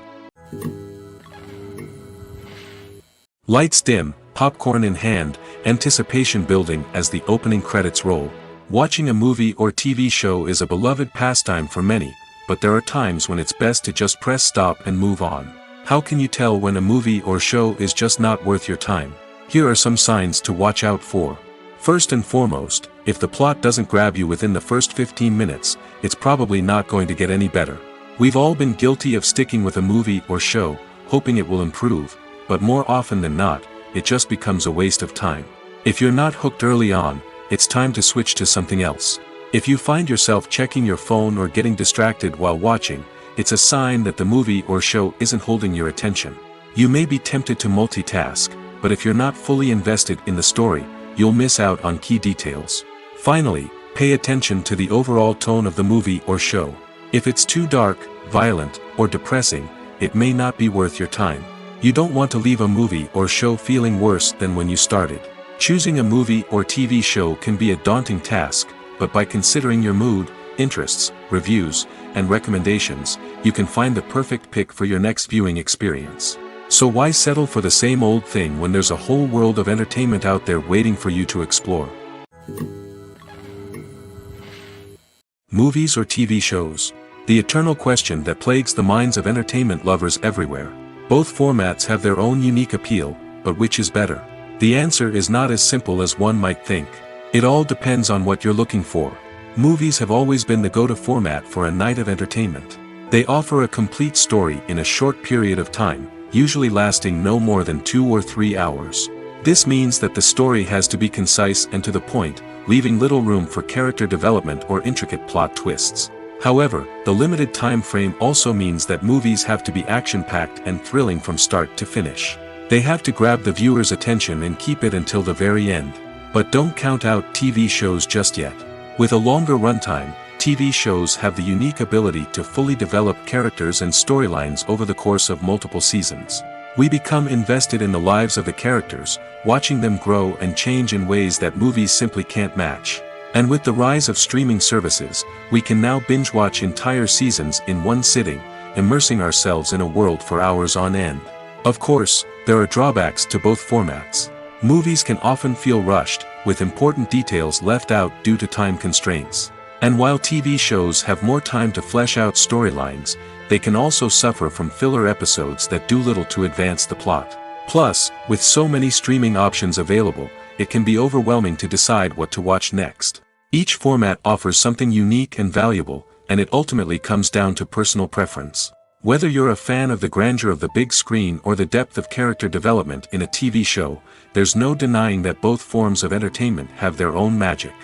Lights dim, popcorn in hand, anticipation building as the opening credits roll. Watching a movie or TV show is a beloved pastime for many, but there are times when it's best to just press stop and move on. How can you tell when a movie or show is just not worth your time? Here are some signs to watch out for. First and foremost, if the plot doesn't grab you within the first 15 minutes, it's probably not going to get any better. We've all been guilty of sticking with a movie or show, hoping it will improve, but more often than not, it just becomes a waste of time. If you're not hooked early on, it's time to switch to something else. If you find yourself checking your phone or getting distracted while watching, it's a sign that the movie or show isn't holding your attention. You may be tempted to multitask, but if you're not fully invested in the story, you'll miss out on key details. Finally, pay attention to the overall tone of the movie or show. If it's too dark, violent, or depressing, it may not be worth your time. You don't want to leave a movie or show feeling worse than when you started. Choosing a movie or TV show can be a daunting task, but by considering your mood, interests, reviews, and recommendations, you can find the perfect pick for your next viewing experience. So why settle for the same old thing when there's a whole world of entertainment out there waiting for you to explore? Movies or TV shows? The eternal question that plagues the minds of entertainment lovers everywhere. Both formats have their own unique appeal, but which is better? The answer is not as simple as one might think. It all depends on what you're looking for. Movies have always been the go-to format for a night of entertainment. They offer a complete story in a short period of time, usually lasting no more than 2 or 3 hours. This means that the story has to be concise and to the point, leaving little room for character development or intricate plot twists. However, the limited time frame also means that movies have to be action-packed and thrilling from start to finish. They have to grab the viewer's attention and keep it until the very end. But don't count out TV shows just yet. With a longer runtime, TV shows have the unique ability to fully develop characters and storylines over the course of multiple seasons. We become invested in the lives of the characters, watching them grow and change in ways that movies simply can't match. And with the rise of streaming services, we can now binge-watch entire seasons in one sitting, immersing ourselves in a world for hours on end. Of course, there are drawbacks to both formats. Movies can often feel rushed, with important details left out due to time constraints. And while TV shows have more time to flesh out storylines, they can also suffer from filler episodes that do little to advance the plot. Plus, with so many streaming options available, it can be overwhelming to decide what to watch next. Each format offers something unique and valuable, and it ultimately comes down to personal preference. Whether you're a fan of the grandeur of the big screen or the depth of character development in a TV show, there's no denying that both forms of entertainment have their own magic.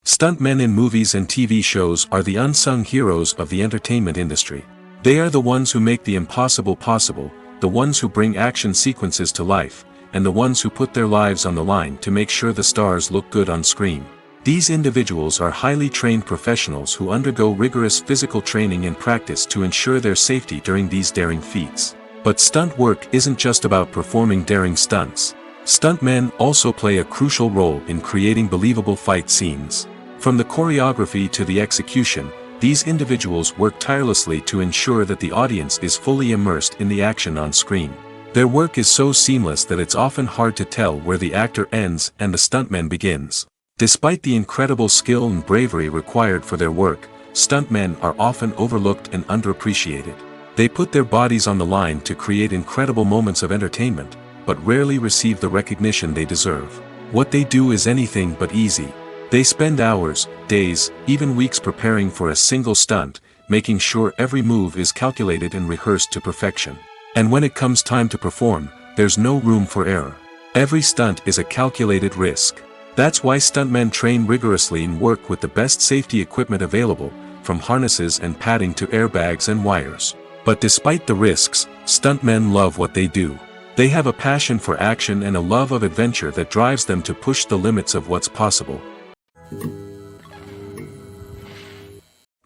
Stuntmen in movies and TV shows are the unsung heroes of the entertainment industry. They are the ones who make the impossible possible, the ones who bring action sequences to life, and the ones who put their lives on the line to make sure the stars look good on screen. These individuals are highly trained professionals who undergo rigorous physical training and practice to ensure their safety during these daring feats. But stunt work isn't just about performing daring stunts. Stuntmen also play a crucial role in creating believable fight scenes. From the choreography to the execution, these individuals work tirelessly to ensure that the audience is fully immersed in the action on screen. Their work is so seamless that it's often hard to tell where the actor ends and the stuntman begins. Despite the incredible skill and bravery required for their work, stuntmen are often overlooked and underappreciated. They put their bodies on the line to create incredible moments of entertainment, but rarely receive the recognition they deserve. What they do is anything but easy. They spend hours, days, even weeks preparing for a single stunt, making sure every move is calculated and rehearsed to perfection. And when it comes time to perform, there's no room for error. Every stunt is a calculated risk. That's why stuntmen train rigorously and work with the best safety equipment available, from harnesses and padding to airbags and wires. But despite the risks, stuntmen love what they do. They have a passion for action and a love of adventure that drives them to push the limits of what's possible.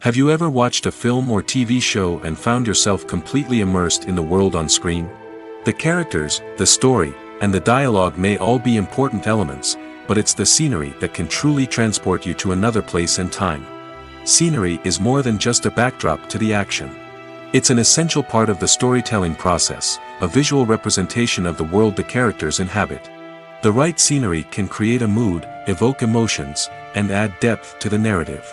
Have you ever watched a film or TV show and found yourself completely immersed in the world on screen? The characters, the story, and the dialogue may all be important elements, but it's the scenery that can truly transport you to another place and time. Scenery is more than just a backdrop to the action. It's an essential part of the storytelling process, a visual representation of the world the characters inhabit. The right scenery can create a mood, evoke emotions, and add depth to the narrative.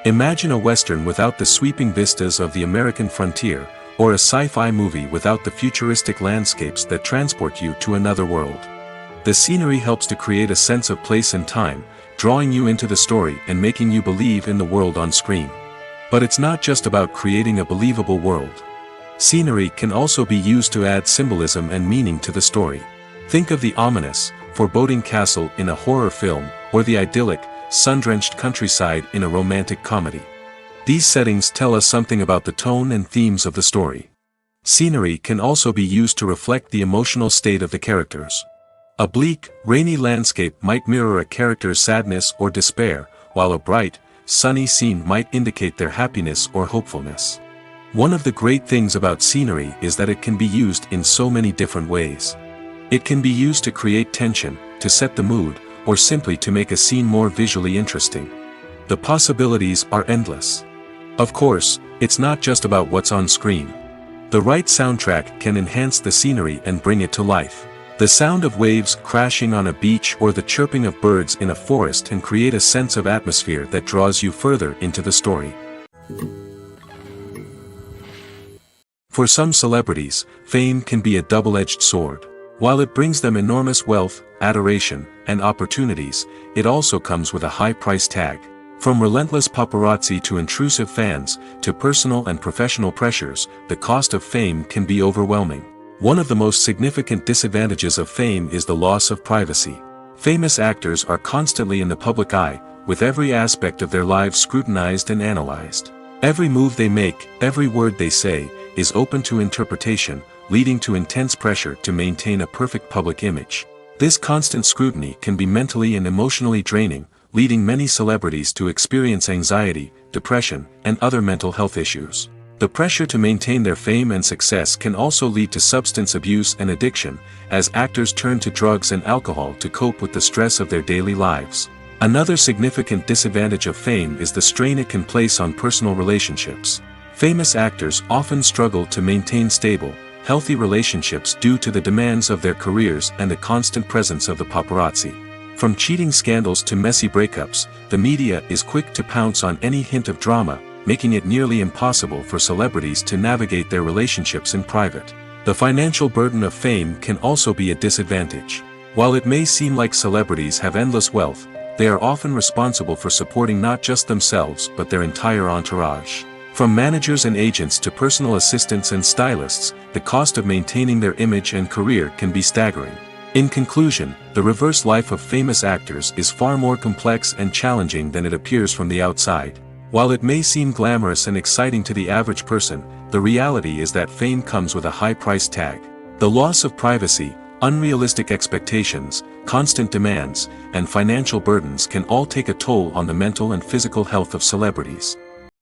Imagine a Western without the sweeping vistas of the American frontier, or a sci-fi movie without the futuristic landscapes that transport you to another world. The scenery helps to create a sense of place and time, drawing you into the story and making you believe in the world on screen. But it's not just about creating a believable world. Scenery can also be used to add symbolism and meaning to the story. Think of the ominous, foreboding castle in a horror film, or the idyllic, sun-drenched countryside in a romantic comedy. These settings tell us something about the tone and themes of the story. Scenery can also be used to reflect the emotional state of the characters. A bleak, rainy landscape might mirror a character's sadness or despair, while a bright, sunny scene might indicate their happiness or hopefulness. One of the great things about scenery is that it can be used in so many different ways. It can be used to create tension, to set the mood, or simply to make a scene more visually interesting. The possibilities are endless. Of course, it's not just about what's on screen. The right soundtrack can enhance the scenery and bring it to life. The sound of waves crashing on a beach or the chirping of birds in a forest can create a sense of atmosphere that draws you further into the story. For some celebrities, fame can be a double-edged sword. While it brings them enormous wealth, adoration, and opportunities, it also comes with a high price tag. From relentless paparazzi to intrusive fans, to personal and professional pressures, the cost of fame can be overwhelming. One of the most significant disadvantages of fame is the loss of privacy. Famous actors are constantly in the public eye, with every aspect of their lives scrutinized and analyzed. Every move they make, every word they say, is open to interpretation, leading to intense pressure to maintain a perfect public image. This constant scrutiny can be mentally and emotionally draining, leading many celebrities to experience anxiety, depression, and other mental health issues. The pressure to maintain their fame and success can also lead to substance abuse and addiction, as actors turn to drugs and alcohol to cope with the stress of their daily lives. Another significant disadvantage of fame is the strain it can place on personal relationships. Famous actors often struggle to maintain stable, healthy relationships due to the demands of their careers and the constant presence of the paparazzi. From cheating scandals to messy breakups, the media is quick to pounce on any hint of drama, making it nearly impossible for celebrities to navigate their relationships in private. The financial burden of fame can also be a disadvantage. While it may seem like celebrities have endless wealth, they are often responsible for supporting not just themselves but their entire entourage. From managers and agents to personal assistants and stylists, the cost of maintaining their image and career can be staggering. In conclusion, the reverse life of famous actors is far more complex and challenging than it appears from the outside. While it may seem glamorous and exciting to the average person, the reality is that fame comes with a high price tag. The loss of privacy, unrealistic expectations, constant demands, and financial burdens can all take a toll on the mental and physical health of celebrities.